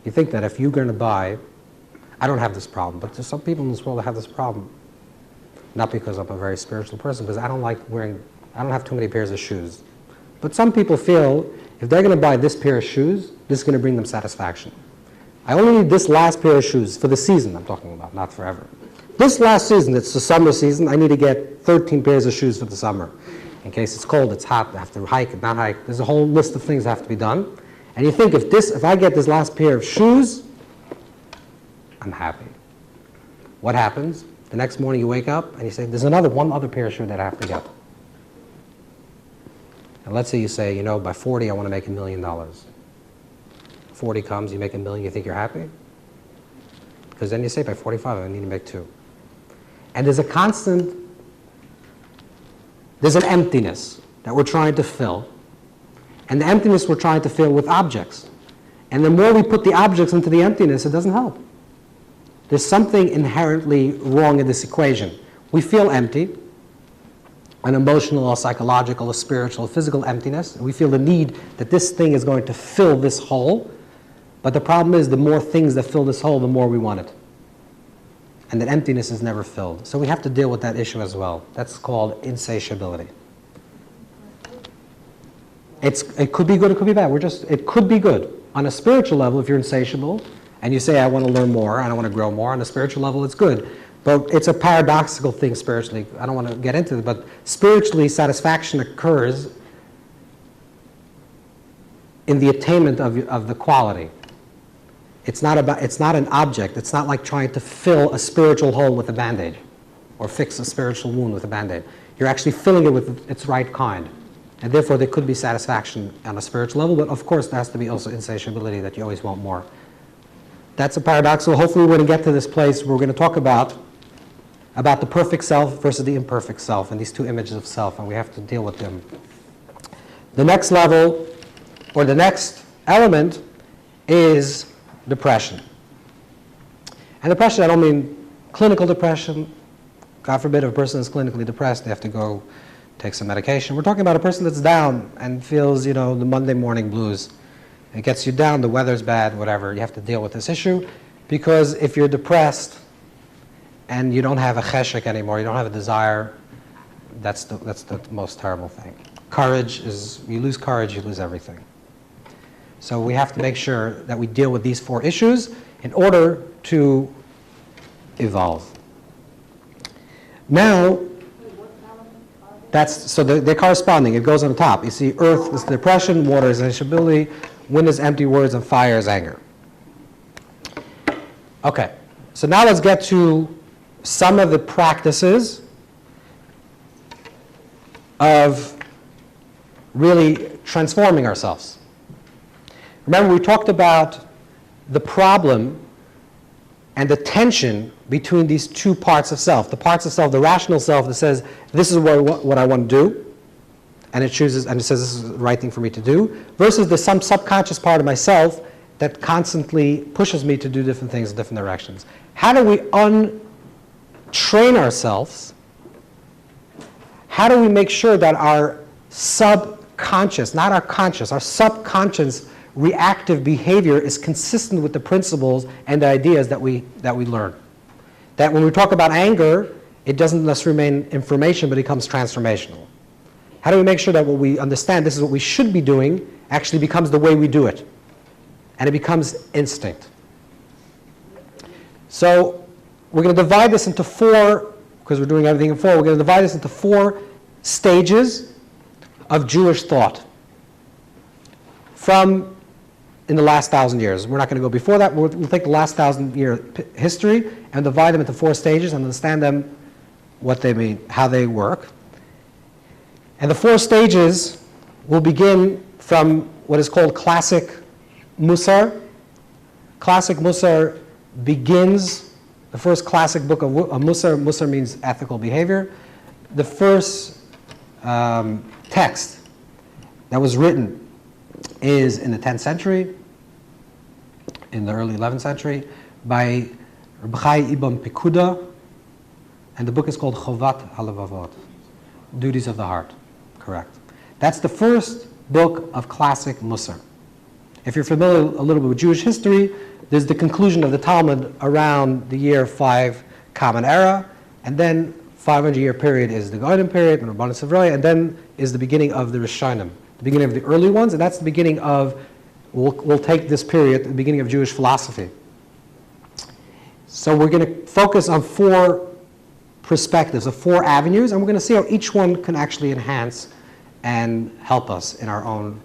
You think that if you're going to buy, I don't have this problem, but there's some people in this world that have this problem. Not because I'm a very spiritual person, because I don't have too many pairs of shoes. But some people feel if they're going to buy this pair of shoes, this is going to bring them satisfaction. I only need this last pair of shoes for the season I'm talking about, not forever. This last season, it's the summer season, I need to get 13 pairs of shoes for the summer. In case it's cold, it's hot, I have to hike, not hike. There's a whole list of things that have to be done. And you think if I get this last pair of shoes, I'm happy. What happens? The next morning you wake up and you say, there's one other pair of shoes that I have to get. And let's say you say, by 40 I want to make $1 million. 40 comes, you make $1 million, you think you're happy? because then you say by 45 I need to make 2. And there's an emptiness that we're trying to fill, and the emptiness we're trying to fill with objects. And the more we put the objects into the emptiness, it doesn't help. There's something inherently wrong in this equation. We feel empty, an emotional or psychological or spiritual or physical emptiness. And we feel the need that this thing is going to fill this hole. But the problem is the more things that fill this hole, the more we want it. And that emptiness is never filled. So we have to deal with that issue as well. That's called insatiability. It could be good, it could be bad. It could be good. On a spiritual level, if you're insatiable, and you say, I want to learn more, and I want to grow more, on a spiritual level, it's good. But it's a paradoxical thing spiritually. I don't want to get into it, but spiritually, satisfaction occurs in the attainment of the quality. It's not an object. It's not like trying to fill a spiritual hole with a Band-Aid or fix a spiritual wound with a Band-Aid. You're actually filling it with its right kind. And therefore, there could be satisfaction on a spiritual level, but of course, there has to be also insatiability, that you always want more. That's a paradoxical. Hopefully, we're going to get to this place where we're going to talk about the perfect self versus the imperfect self, and these two images of self, and we have to deal with them. The next level, or the next element, is depression. And depression, I don't mean clinical depression. God forbid if a person is clinically depressed, they have to go take some medication. We're talking about a person that's down and feels, the Monday morning blues. It gets you down, the weather's bad, whatever. You have to deal with this issue, because if you're depressed and you don't have a cheshek anymore, you don't have a desire, that's the most terrible thing. Courage is, you lose courage, you lose everything. So we have to make sure that we deal with these 4 issues in order to evolve. Now, so they're corresponding. It goes on the top. You see, earth is depression, water is insatiability, wind is empty words, and fire is anger. Okay, so now let's get to some of the practices of really transforming ourselves. Remember, we talked about the problem and the tension between these 2 parts of self. The parts of self, the rational self that says, this is what I want to do, and it chooses, and it says this is the right thing for me to do, versus some subconscious part of myself that constantly pushes me to do different things in different directions. How do we untrain ourselves? How do we make sure that our subconscious, not our conscious, our subconscious reactive behavior is consistent with the principles and the ideas that we learn? That when we talk about anger, it doesn't just remain information, but it becomes transformational. How do we make sure that what we understand, this is what we should be doing, actually becomes the way we do it? And it becomes instinct. So we're going to divide this into 4, because we're doing everything in 4, we're going to divide this into 4 stages of Jewish thought from in the last 1,000 years. We're not going to go before that. We'll take the last 1,000-year history and divide them into 4 stages and understand them, what they mean, how they work. And the 4 stages will begin from what is called classic Musar. Classic Musar begins, the first classic book of Musar. Musar means ethical behavior. The first text that was written is in the 10th century, in the early 11th century, by Reb Chai Ibn Pekuda, and the book is called Chovat HaLevavot, Duties of the Heart. Correct. That's the first book of classic Musar. If you're familiar a little bit with Jewish history, there's the conclusion of the Talmud around the year 5 Common Era, and then 500-year period is the Golden period, and Rabbanah Sevraya, and then is the beginning of the Rishonim, the beginning of the early ones, and that's the beginning of, we'll take this period, the beginning of Jewish philosophy. So we're going to focus on 4 perspectives, of 4 avenues, and we're going to see how each one can actually enhance and help us in our own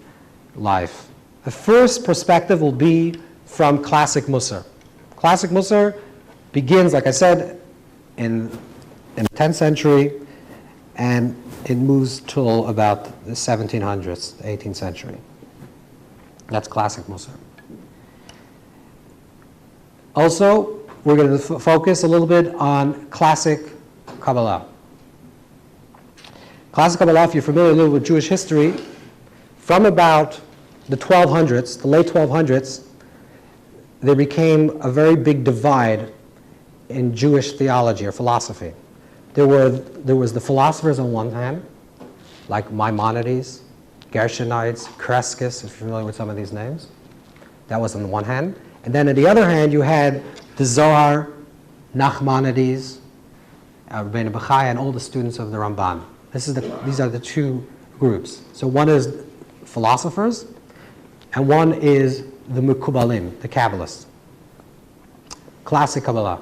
life. The first perspective will be from classic Musar. Classic Musar begins, like I said, in the 10th century, and it moves till about the 1700s, the 18th century. That's classic Musar. Also, we're going to focus a little bit on classic Kabbalah. Classic Kabbalah, if you're familiar a little with Jewish history, from about the 1200s, the late 1200s, there became a very big divide in Jewish theology or philosophy. There was the philosophers on one hand, like Maimonides, Gershonites, Crescus, if you're familiar with some of these names. That was on the one hand. And then on the other hand, you had the Zohar, Nachmanides, Rabbeinu Bachai, and all the students of the Ramban. These are the two groups. So one is philosophers, and one is the Mekubalim, the Kabbalists. Classic Kabbalah.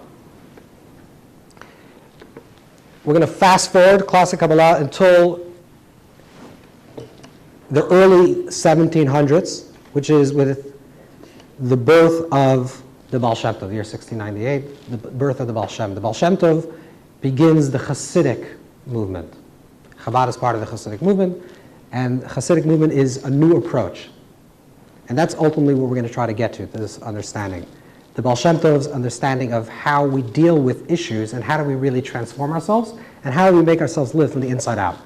We're going to fast forward Classic Kabbalah until the early 1700s, which is with the birth of the Baal Shem Tov, the year 1698, the birth of the Baal Shem. The Baal Shem Tov begins the Hasidic movement. Chabad is part of the Hasidic movement, and Hasidic movement is a new approach. And that's ultimately what we're going to try to get to, this understanding. The Baal Shem Tov's understanding of how we deal with issues and how do we really transform ourselves and how do we make ourselves live from the inside out.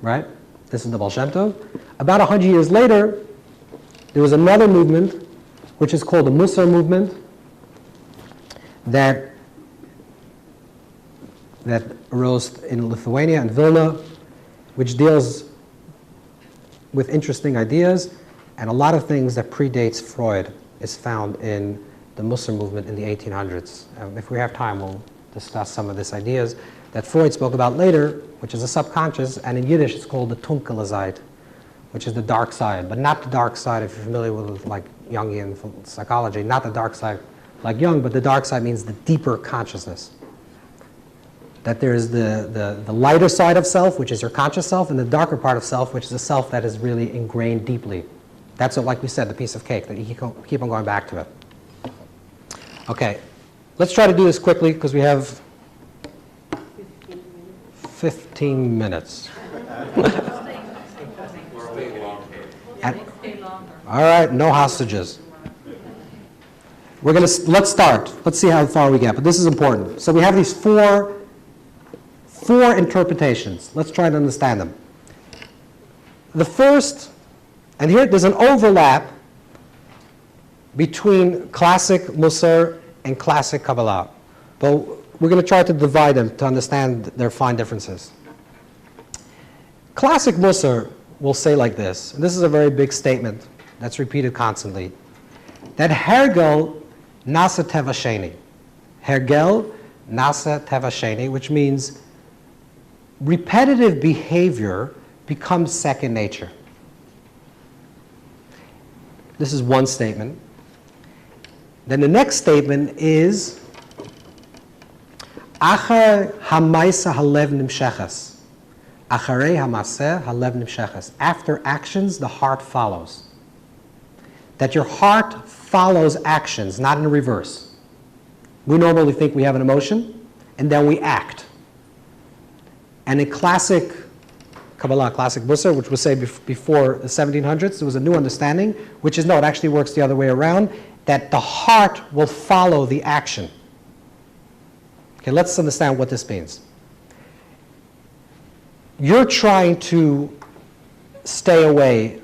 Right? This is the Baal Shem Tov. About 100 years later, there was another movement which is called the Musar movement that arose in Lithuania and Vilna, which deals with interesting ideas, and a lot of things that predates Freud is found in the Musar movement in the 1800s. If we have time, we'll discuss some of these ideas that Freud spoke about later, which is a subconscious, and in Yiddish it's called the Dunkle Seite, which is the dark side, but not the dark side if you're familiar with like Jungian psychology, not the dark side like Jung, but the dark side means the deeper consciousness. That there's the lighter side of self, which is your conscious self, and the darker part of self, which is the self that is really ingrained deeply. That's what, like we said, the piece of cake, that you keep on going back to it. Okay, let's try to do this quickly because we have 15 minutes. All right, no hostages. Let's start. Let's see how far we get, but this is important. So we have these four interpretations. Let's try to understand them. The first, and here there's an overlap between classic Musar and classic Kabbalah, but we're going to try to divide them to understand their fine differences. Classic Musar will say like this, and this is a very big statement that's repeated constantly, that Hergel nasa teva sheni. Hergel nasa teva sheni, which means repetitive behavior becomes second nature. This is one statement. Then the next statement is Achar hamaisa halev nimshechas. Acharei hamaseh halev nimshechas. After actions, the heart follows. That your heart follows actions, not in reverse. We normally think we have an emotion, and then we act. And in classic Kabbalah, classic Musar, which was say before the 1700s, there was a new understanding, which is no, it actually works the other way around, that the heart will follow the action. Okay, let's understand what this means. You're trying to stay away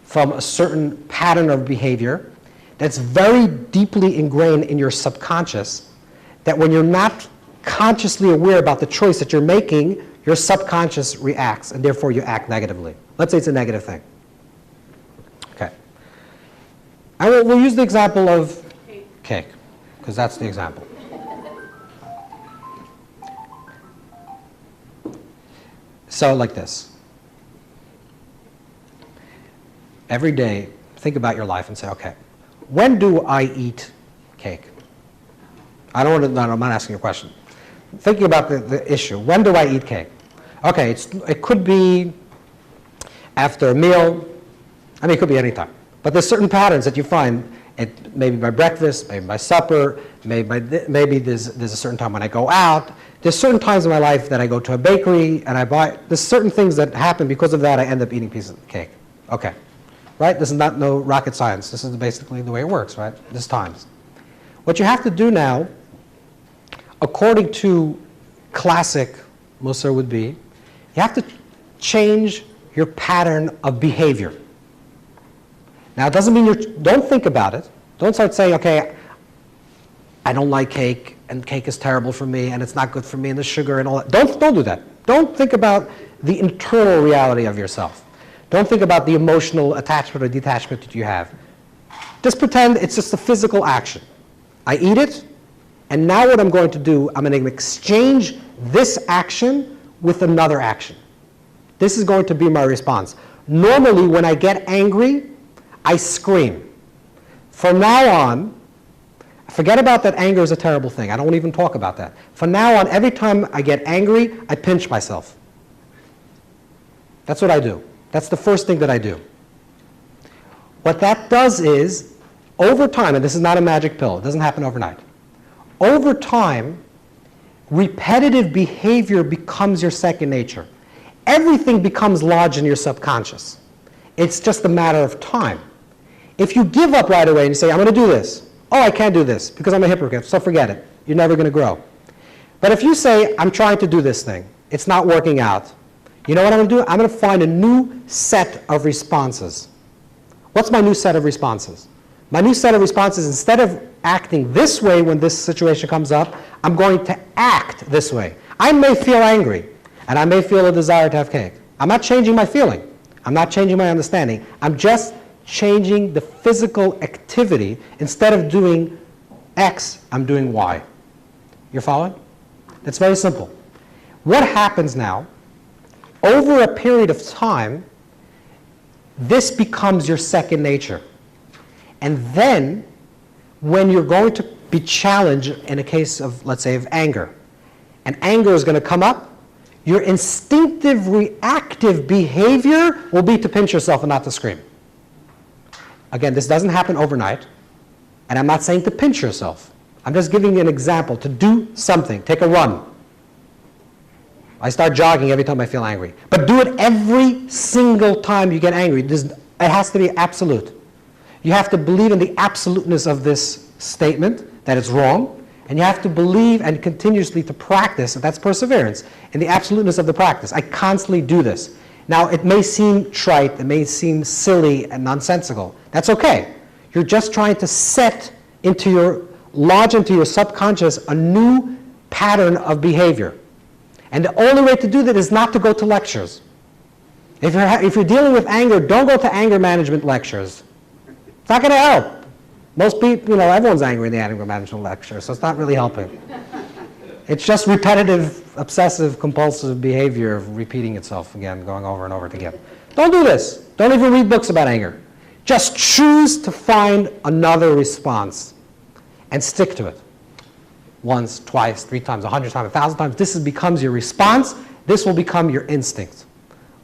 from a certain pattern of behavior that's very deeply ingrained in your subconscious, that when you're not consciously aware about the choice that you're making, your subconscious reacts, and therefore you act negatively. Let's say it's a negative thing. Okay. We'll use the example of cake, because that's the example. So like this. Every day, think about your life and say, okay, when do I eat cake? I'm not asking you a question. Thinking about the issue, when do I eat cake? Okay, it could be after a meal. I mean, it could be any time. But there's certain patterns that you find. It maybe by breakfast, maybe by supper, maybe there's a certain time when I go out. There's certain times in my life that I go to a bakery and there's certain things that happen because of that I end up eating pieces of cake. Okay, right? This is not no rocket science. This is basically the way it works, right? There's times. What you have to do now, according to classic Musar would be, you have to change your pattern of behavior. Now, it doesn't mean don't think about it. Don't start saying, okay, I don't like cake, and cake is terrible for me, and it's not good for me, and the sugar and all that. Don't do that. Don't think about the internal reality of yourself. Don't think about the emotional attachment or detachment that you have. Just pretend it's just a physical action. I eat it, and now what I'm going to do, I'm going to exchange this action with another action. This is going to be my response. Normally, when I get angry, I scream. From now on, forget about that anger is a terrible thing. I don't even talk about that. From now on, every time I get angry, I pinch myself. That's what I do. That's the first thing that I do. What that does is, over time, and this is not a magic pill, it doesn't happen overnight. Over time, repetitive behavior becomes your second nature. Everything becomes lodged in your subconscious. It's just a matter of time. If you give up right away and you say, I'm going to do this. Oh, I can't do this because I'm a hypocrite, so forget it. You're never going to grow. But if you say, I'm trying to do this thing, it's not working out, you know what I'm going to do? I'm going to find a new set of responses. What's my new set of responses? My new set of responses, instead of acting this way when this situation comes up, I'm going to act this way. I may feel angry, and I may feel a desire to have cake. I'm not changing my feeling. I'm not changing my understanding. I'm just changing the physical activity. Instead of doing X, I'm doing Y. You're following? That's very simple. What happens now, over a period of time, this becomes your second nature. And then, when you're going to be challenged in a case of, let's say, of anger, and anger is going to come up, your instinctive reactive behavior will be to pinch yourself and not to scream. Again, this doesn't happen overnight, and I'm not saying to pinch yourself. I'm just giving you an example, to do something. Take a run. I start jogging every time I feel angry. But do it every single time you get angry. It has to be absolute. You have to believe in the absoluteness of this statement, that it's wrong, and you have to believe and continuously to practice, and that's perseverance, in the absoluteness of the practice. I constantly do this. Now, it may seem trite, it may seem silly and nonsensical. That's okay. You're just trying to lodge into your subconscious a new pattern of behavior. And the only way to do that is not to go to lectures. If you're dealing with anger, don't go to anger management lectures. It's not going to help. Most people, everyone's angry in the anger management lecture, so it's not really helping. It's just repetitive, obsessive, compulsive behavior of repeating itself again, going over and over again. Don't do this. Don't even read books about anger. Just choose to find another response and stick to it. Once, twice, 3 times, 100 times, 1,000 times. This becomes your response. This will become your instinct.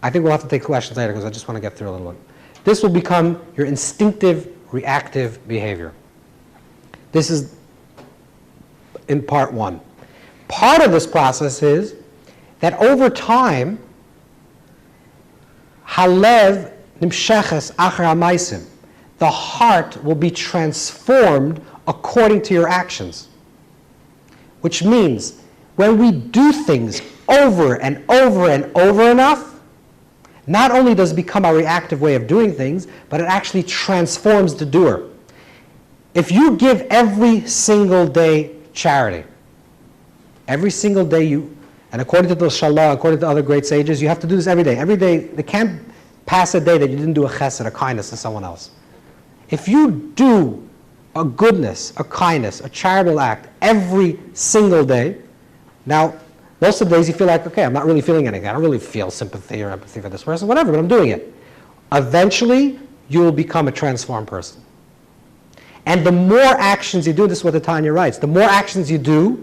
I think we'll have to take questions later because I just want to get through a little bit. This will become your instinctive, reactive behavior. This is in part 1. Part of this process is that over time, halev nimsheches acher hamaisim, the heart will be transformed according to your actions. Which means, when we do things over and over and over enough, not only does it become our reactive way of doing things, but it actually transforms the doer. If you give every single day charity, every single day and according to the Shalah, according to other great sages, you have to do this every day. Every day, they can't pass a day that you didn't do a chesed, a kindness to someone else. If you do a goodness, a kindness, a charitable act every single day, now, most of the days you feel like, okay, I'm not really feeling anything. I don't really feel sympathy or empathy for this person, whatever, but I'm doing it. Eventually, you will become a transformed person. And the more actions you do, this is what the Tanya writes, the more actions you do,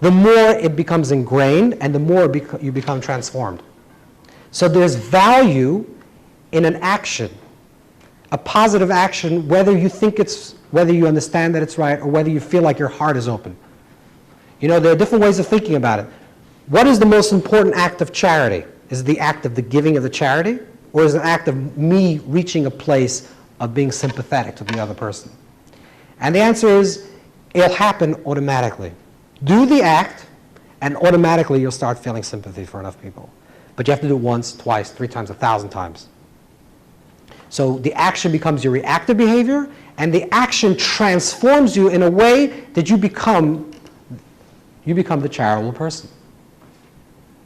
the more it becomes ingrained and the more you become transformed. So there's value in an action, a positive action, whether you understand that it's right or whether you feel like your heart is open. There are different ways of thinking about it. What is the most important act of charity? Is it the act of the giving of the charity? Or is it an act of me reaching a place of being sympathetic to the other person? And the answer is, it'll happen automatically. Do the act, and automatically you'll start feeling sympathy for enough people. But you have to do it once, twice, 3 times, 1,000 times. So the action becomes your reactive behavior, and the action transforms you in a way that you become the charitable person.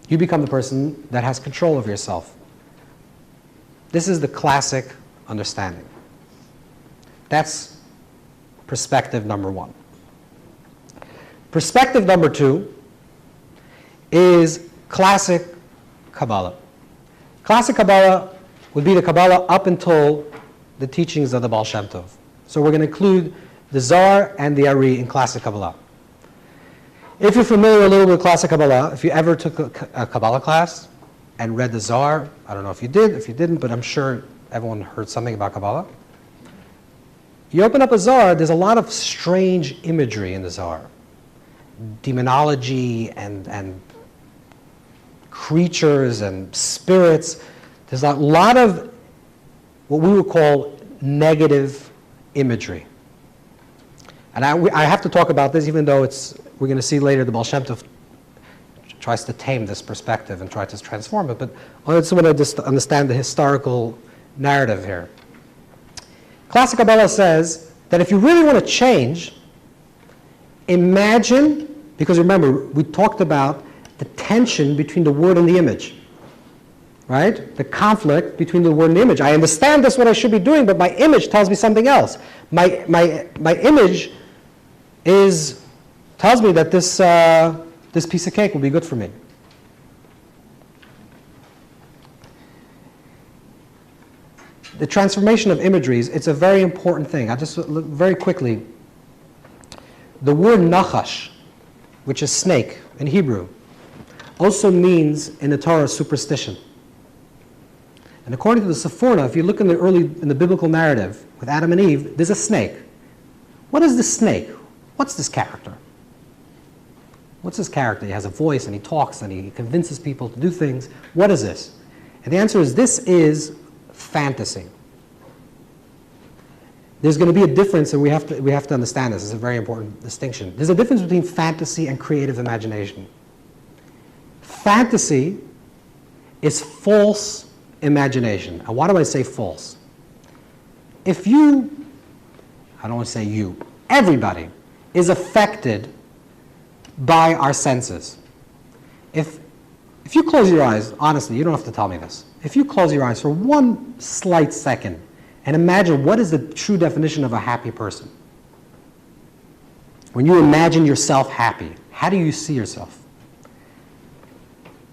You become the person that has control of yourself. This is the classic understanding. That's perspective number 1. Perspective number 2 is classic Kabbalah. Classic Kabbalah would be the Kabbalah up until the teachings of the Baal Shem Tov. So we're going to include the Zohar and the Ari in classic Kabbalah. If you're familiar a little with classic Kabbalah, if you ever took a Kabbalah class and read the Zohar, I don't know if you did, if you didn't, but I'm sure everyone heard something about Kabbalah. You open up a Zohar, there's a lot of strange imagery in the Zohar. Demonology and creatures and spirits. There's a lot of what we would call negative imagery. And I have to talk about this, even though we're going to see later the Baal Shem Tov tries to tame this perspective and try to transform it. But I just want to just understand the historical narrative here. Classic Kabbalah says that if you really want to change, imagine, because remember, we talked about the tension between the word and the image. Right? The conflict between the word and the image. I understand that's what I should be doing, but my image tells me something else. My image tells me that this piece of cake will be good for me. The transformation of imageries, it's a very important thing. I'll just look very quickly. The word nachash, which is snake in Hebrew, also means in the Torah superstition. And according to the Sephora, if you look in the biblical narrative with Adam and Eve, there's a snake. What is the snake? What's this character? What's this character? He has a voice and he talks and he convinces people to do things. What is this? And the answer is this is fantasy. There's going to be a difference, and we have to understand this. It's a very important distinction. There's a difference between fantasy and creative imagination. Fantasy is false imagination. And why do I say false? If you, I don't want to say you, everybody is affected by our senses. If you close your eyes, honestly, you don't have to tell me this. If you close your eyes for one slight second and imagine what is the true definition of a happy person. When you imagine yourself happy, how do you see yourself?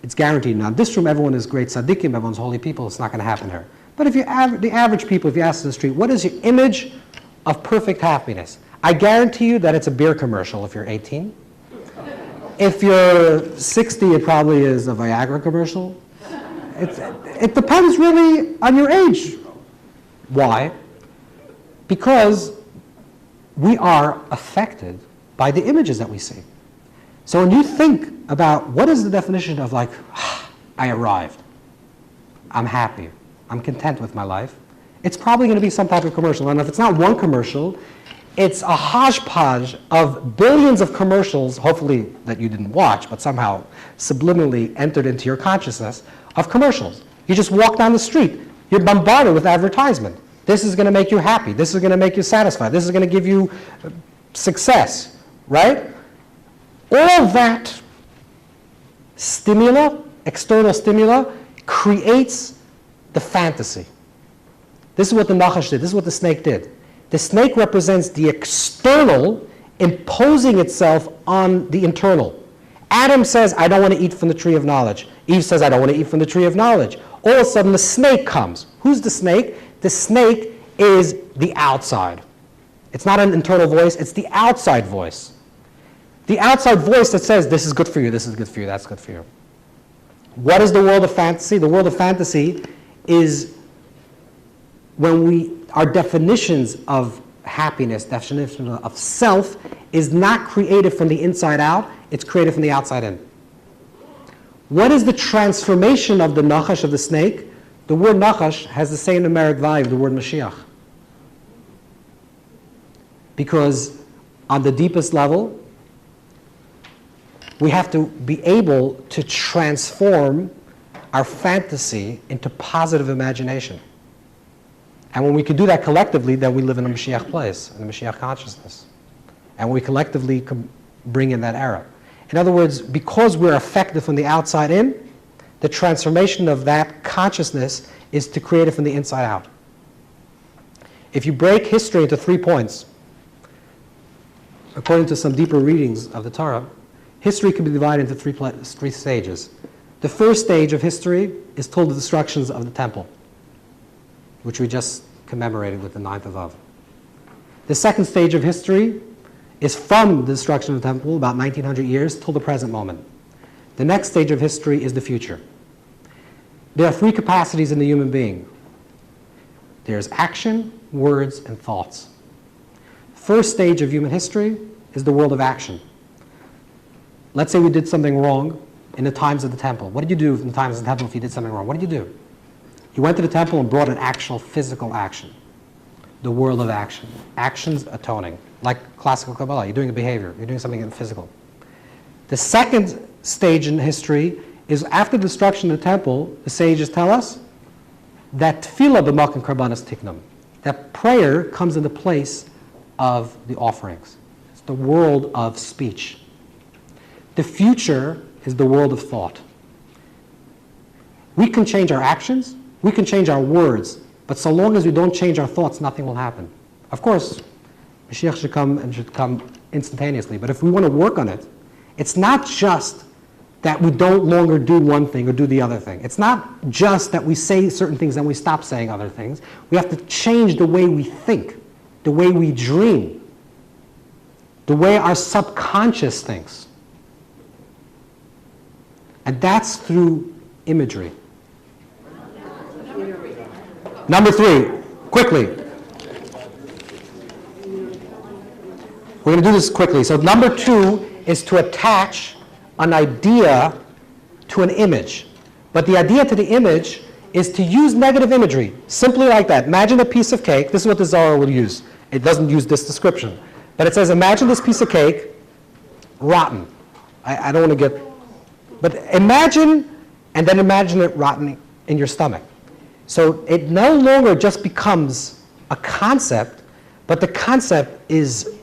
It's guaranteed. Now, in this room, everyone is great tzaddikim, everyone's holy people. It's not going to happen here. But if the average people, if you ask in the street, what is your image of perfect happiness? I guarantee you that it's a beer commercial if you're 18. If you're 60, it probably is a Viagra commercial. It depends really on your age. Why? Because we are affected by the images that we see. So when you think about what is the definition of like, I arrived, I'm happy, I'm content with my life, it's probably going to be some type of commercial. And if it's not one commercial, it's a hodgepodge of billions of commercials, hopefully that you didn't watch, but somehow subliminally entered into your consciousness, of commercials. You just walk down the street, you're bombarded with advertisement. This is going to make you happy. This is going to make you satisfied. This is going to give you success, right? All that stimula, external stimula, creates the fantasy. This is what the Nachash did. This is what the snake did. The snake represents the external imposing itself on the internal. Adam says, I don't want to eat from the tree of knowledge. Eve says, I don't want to eat from the tree of knowledge. All of a sudden, the snake comes. Who's the snake? The snake is the outside. It's not an internal voice. It's the outside voice. The outside voice that says, this is good for you, this is good for you, that's good for you. What is the world of fantasy? The world of fantasy is when our definitions of happiness, definition of self, is not created from the inside out, it's created from the outside in. What is the transformation of the nachash, of the snake? The word nachash has the same numeric value of the word Mashiach. Because on the deepest level, we have to be able to transform our fantasy into positive imagination. And when we can do that collectively, then we live in a Mashiach place, in a Mashiach consciousness. And we collectively can bring in that era. In other words, because we're effective from the outside in, the transformation of that consciousness is to create it from the inside out. If you break history into 3 points, according to some deeper readings of the Torah, history can be divided into three stages. The first stage of history is told the destructions of the temple, which we just commemorated with the 9th of Av. The second stage of history is from the destruction of the temple, about 1900 years, till the present moment. The next stage of history is the future. There are 3 capacities in the human being. There's action, words, and thoughts. First stage of human history is the world of action. Let's say we did something wrong in the times of the temple. What did you do in the times of the temple if you did something wrong? What did you do? You went to the temple and brought an actual physical action. The world of action. Actions atoning. Like classical Kabbalah, you're doing a behavior, you're doing something physical. The second stage in history is after the destruction of the temple, the sages tell us that tefillah b'makom karbanos tiknum, that prayer comes in the place of the offerings. It's the world of speech. The future is the world of thought. We can change our actions, we can change our words, but so long as we don't change our thoughts, nothing will happen. Of course, Mashiach should come instantaneously, but if we want to work on it, it's not just that we don't longer do one thing or do the other thing. It's not just that we say certain things and we stop saying other things. We have to change the way we think, the way we dream, the way our subconscious thinks. And that's through imagery. Number 3, quickly. We're going to do this quickly. So number 2 is to attach an idea to an image. But the idea to the image is to use negative imagery, simply like that. Imagine a piece of cake. This is what the Zohar will use. It doesn't use this description. But it says, imagine this piece of cake, rotten. I don't want to get... But imagine, and then imagine it rotten in your stomach. So it no longer just becomes a concept, but the concept is,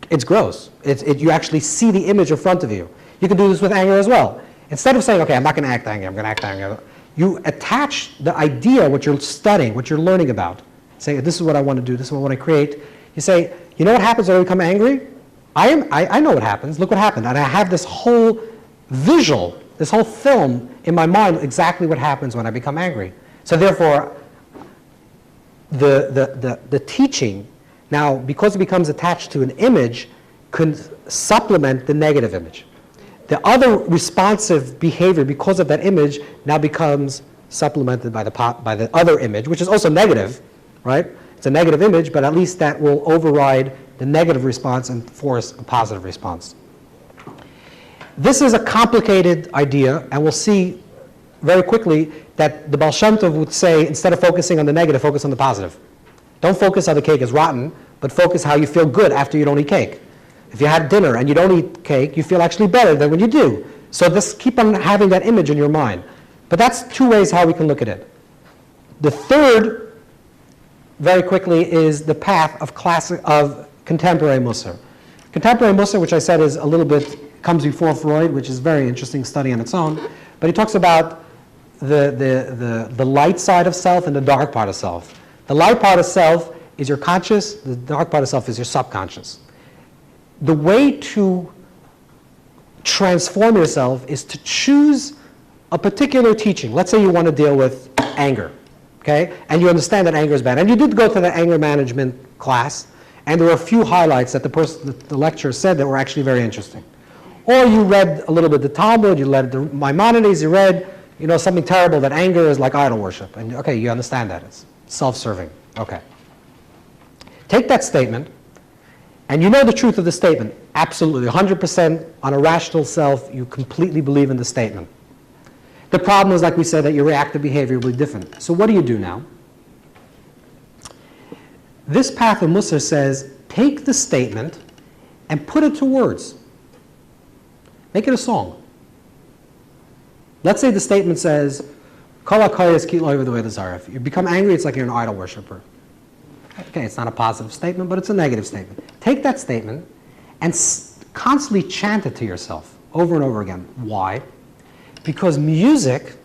it's gross. You actually see the image in front of you. You can do this with anger as well. Instead of saying, okay, I'm not going to act angry, I'm going to act angry, you attach the idea, what you're studying, what you're learning about. Say, this is what I want to do, this is what I want to create. You say, you know what happens when I become angry? I know what happens. Look what happened. And I have this whole visual, this whole film in my mind, exactly what happens when I become angry. So therefore, the teaching, now, because it becomes attached to an image, can supplement the negative image. The other responsive behavior, because of that image, now becomes supplemented by the other image, which is also negative, right? It's a negative image, but at least that will override the negative response and force a positive response. This is a complicated idea, and we'll see very quickly that the Baal Shem Tov would say, instead of focusing on the negative, focus on the positive. Don't focus how the cake is rotten, but focus how you feel good after you don't eat cake. If you had dinner and you don't eat cake, you feel actually better than when you do. So just keep on having that image in your mind. But that's 2 ways how we can look at it. The third, very quickly, is the path of contemporary Musar. Contemporary Musar, which I said is a little bit, comes before Freud, which is a very interesting study on its own, but he talks about the light side of self and the dark part of self. The light part of self is your conscious, the dark part of self is your subconscious. The way to transform yourself is to choose a particular teaching. Let's say you want to deal with anger, okay? And you understand that anger is bad. And you did go to the anger management class, and there were a few highlights that the lecturer said that were actually very interesting. Or you read a little bit the Talmud, you read the Maimonides, you read, something terrible, that anger is like idol worship. And okay, you understand that. It's self-serving. Okay. Take that statement, and you know the truth of the statement. Absolutely, 100% on a rational self, you completely believe in the statement. The problem is, like we said, that your reactive behavior will be different. So what do you do now? This path of Musar says, take the statement and put it to words. Make it a song. Let's say the statement says, Kol HaKoyes ki lo yevdu Elazar. If you become angry, it's like you're an idol worshiper. Okay, it's not a positive statement, but it's a negative statement. Take that statement and constantly chant it to yourself over and over again. Why? Because music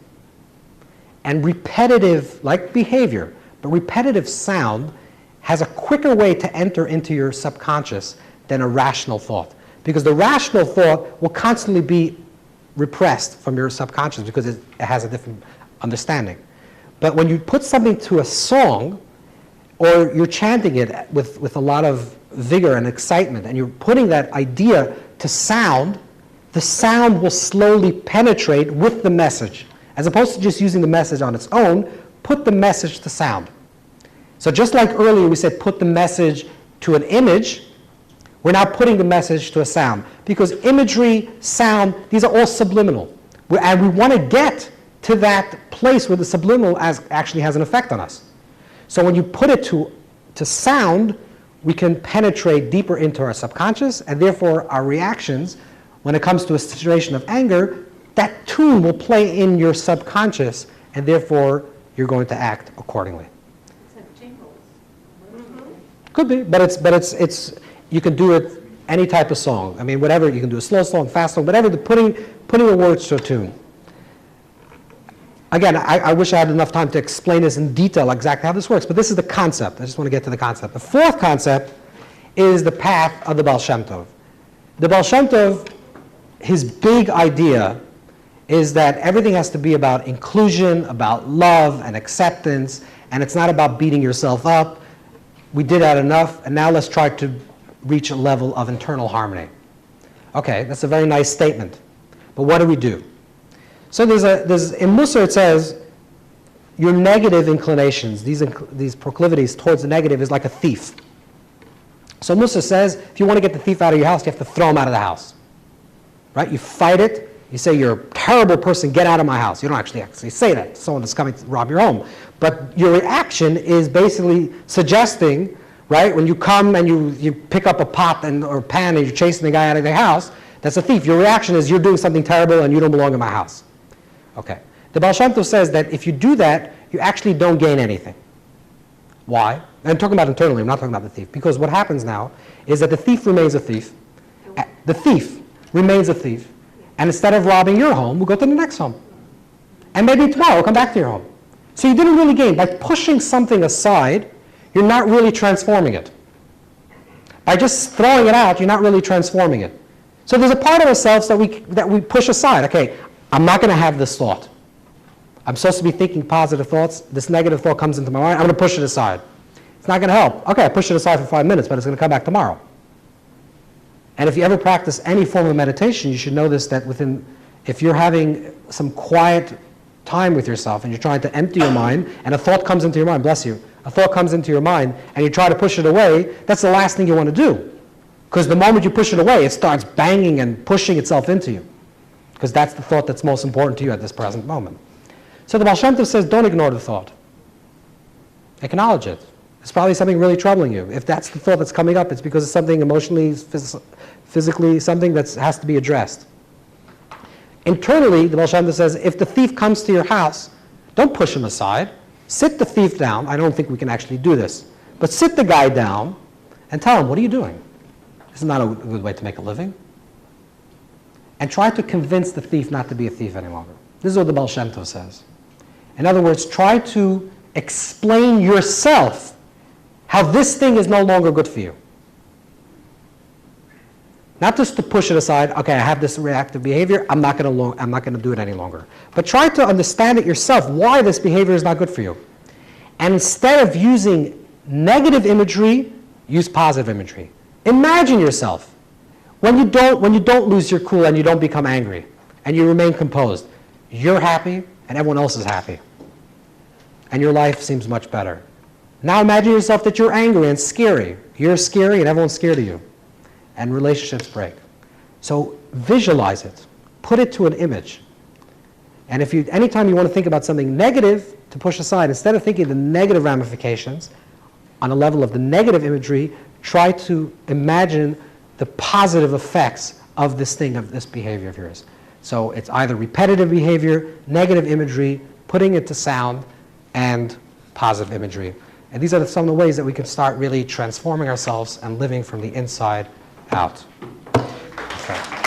and repetitive, like behavior, but repetitive sound has a quicker way to enter into your subconscious than a rational thought. Because the rational thought will constantly be repressed from your subconscious because it has a different understanding. But when you put something to a song, or you're chanting it with a lot of vigor and excitement, and you're putting that idea to sound, the sound will slowly penetrate with the message. As opposed to just using the message on its own, put the message to sound. So just like earlier we said put the message to an image, we're now putting the message to a sound. Because imagery, sound, these are all subliminal. And we want to get to that place where the subliminal actually has an effect on us. So when you put it to sound, we can penetrate deeper into our subconscious, and therefore our reactions, when it comes to a situation of anger, that tune will play in your subconscious, and therefore you're going to act accordingly. It's like jingles. Could be, but it's you can do it any type of song. I mean, whatever, you can do a slow song, fast song, whatever, putting the words to a tune. Again, I wish I had enough time to explain this in detail exactly how this works, but this is the concept. I just want to get to the concept. The fourth concept is the path of the Baal Shem Tov. The Baal Shem Tov, his big idea is that everything has to be about inclusion, about love and acceptance, and it's not about beating yourself up. We did that enough, and now let's try to reach a level of internal harmony. Okay, that's a very nice statement, but what do we do? So in Musar it says, your negative inclinations, these proclivities towards the negative is like a thief. So Musar says, if you want to get the thief out of your house, you have to throw him out of the house. Right? You fight it, you say, you're a terrible person, get out of my house. You don't actually say that to someone that's coming to rob your home. But your reaction is basically suggesting, right, when you come and you pick up a pot or pan and you're chasing the guy out of the house, that's a thief. Your reaction is, you're doing something terrible and you don't belong in my house. Okay. The Baal Shem Tov says that if you do that, you actually don't gain anything. Why? I'm talking about internally, I'm not talking about the thief. Because what happens now is that the thief remains a thief. The thief remains a thief. And instead of robbing your home, we'll go to the next home. And maybe tomorrow we'll come back to your home. So you didn't really gain. By pushing something aside, you're not really transforming it. By just throwing it out, you're not really transforming it. So there's a part of ourselves that we push aside. Okay, I'm not going to have this thought. I'm supposed to be thinking positive thoughts. This negative thought comes into my mind. I'm going to push it aside. It's not going to help. Okay, I push it aside for 5 minutes, but it's going to come back tomorrow. And if you ever practice any form of meditation, you should know this, that if you're having some quiet time with yourself and you're trying to empty your mind and a thought comes into your mind, bless you, a thought comes into your mind and you try to push it away, that's the last thing you want to do. Because the moment you push it away, it starts banging and pushing itself into you. Because that's the thought that's most important to you at this present moment. So the Baal Shem Tov says, don't ignore the thought. Acknowledge it. It's probably something really troubling you. If that's the thought that's coming up, it's because it's something emotionally, physically, something that has to be addressed. Internally, the Baal Shem Tov says, if the thief comes to your house, don't push him aside. Sit the thief down. I don't think we can actually do this. But sit the guy down and tell him, what are you doing? This is not a good way to make a living. And try to convince the thief not to be a thief any longer. This is what the Baal Shem Tov says. In other words, try to explain yourself how this thing is no longer good for you. Not just to push it aside, okay, I have this reactive behavior, I'm not going to do it any longer. But try to understand it yourself, why this behavior is not good for you. And instead of using negative imagery, use positive imagery. Imagine yourself when you don't lose your cool and you don't become angry and you remain composed. You're happy and everyone else is happy. And your life seems much better. Now imagine yourself that you're angry and scary. You're scary and everyone's scared of you. And relationships break. So visualize it. Put it to an image. And anytime you want to think about something negative to push aside, instead of thinking the negative ramifications, on a level of the negative imagery, try to imagine the positive effects of this thing, of this behavior of yours. So it's either repetitive behavior, negative imagery, putting it to sound, and positive imagery. And these are some of the ways that we can start really transforming ourselves and living from the inside out. Okay.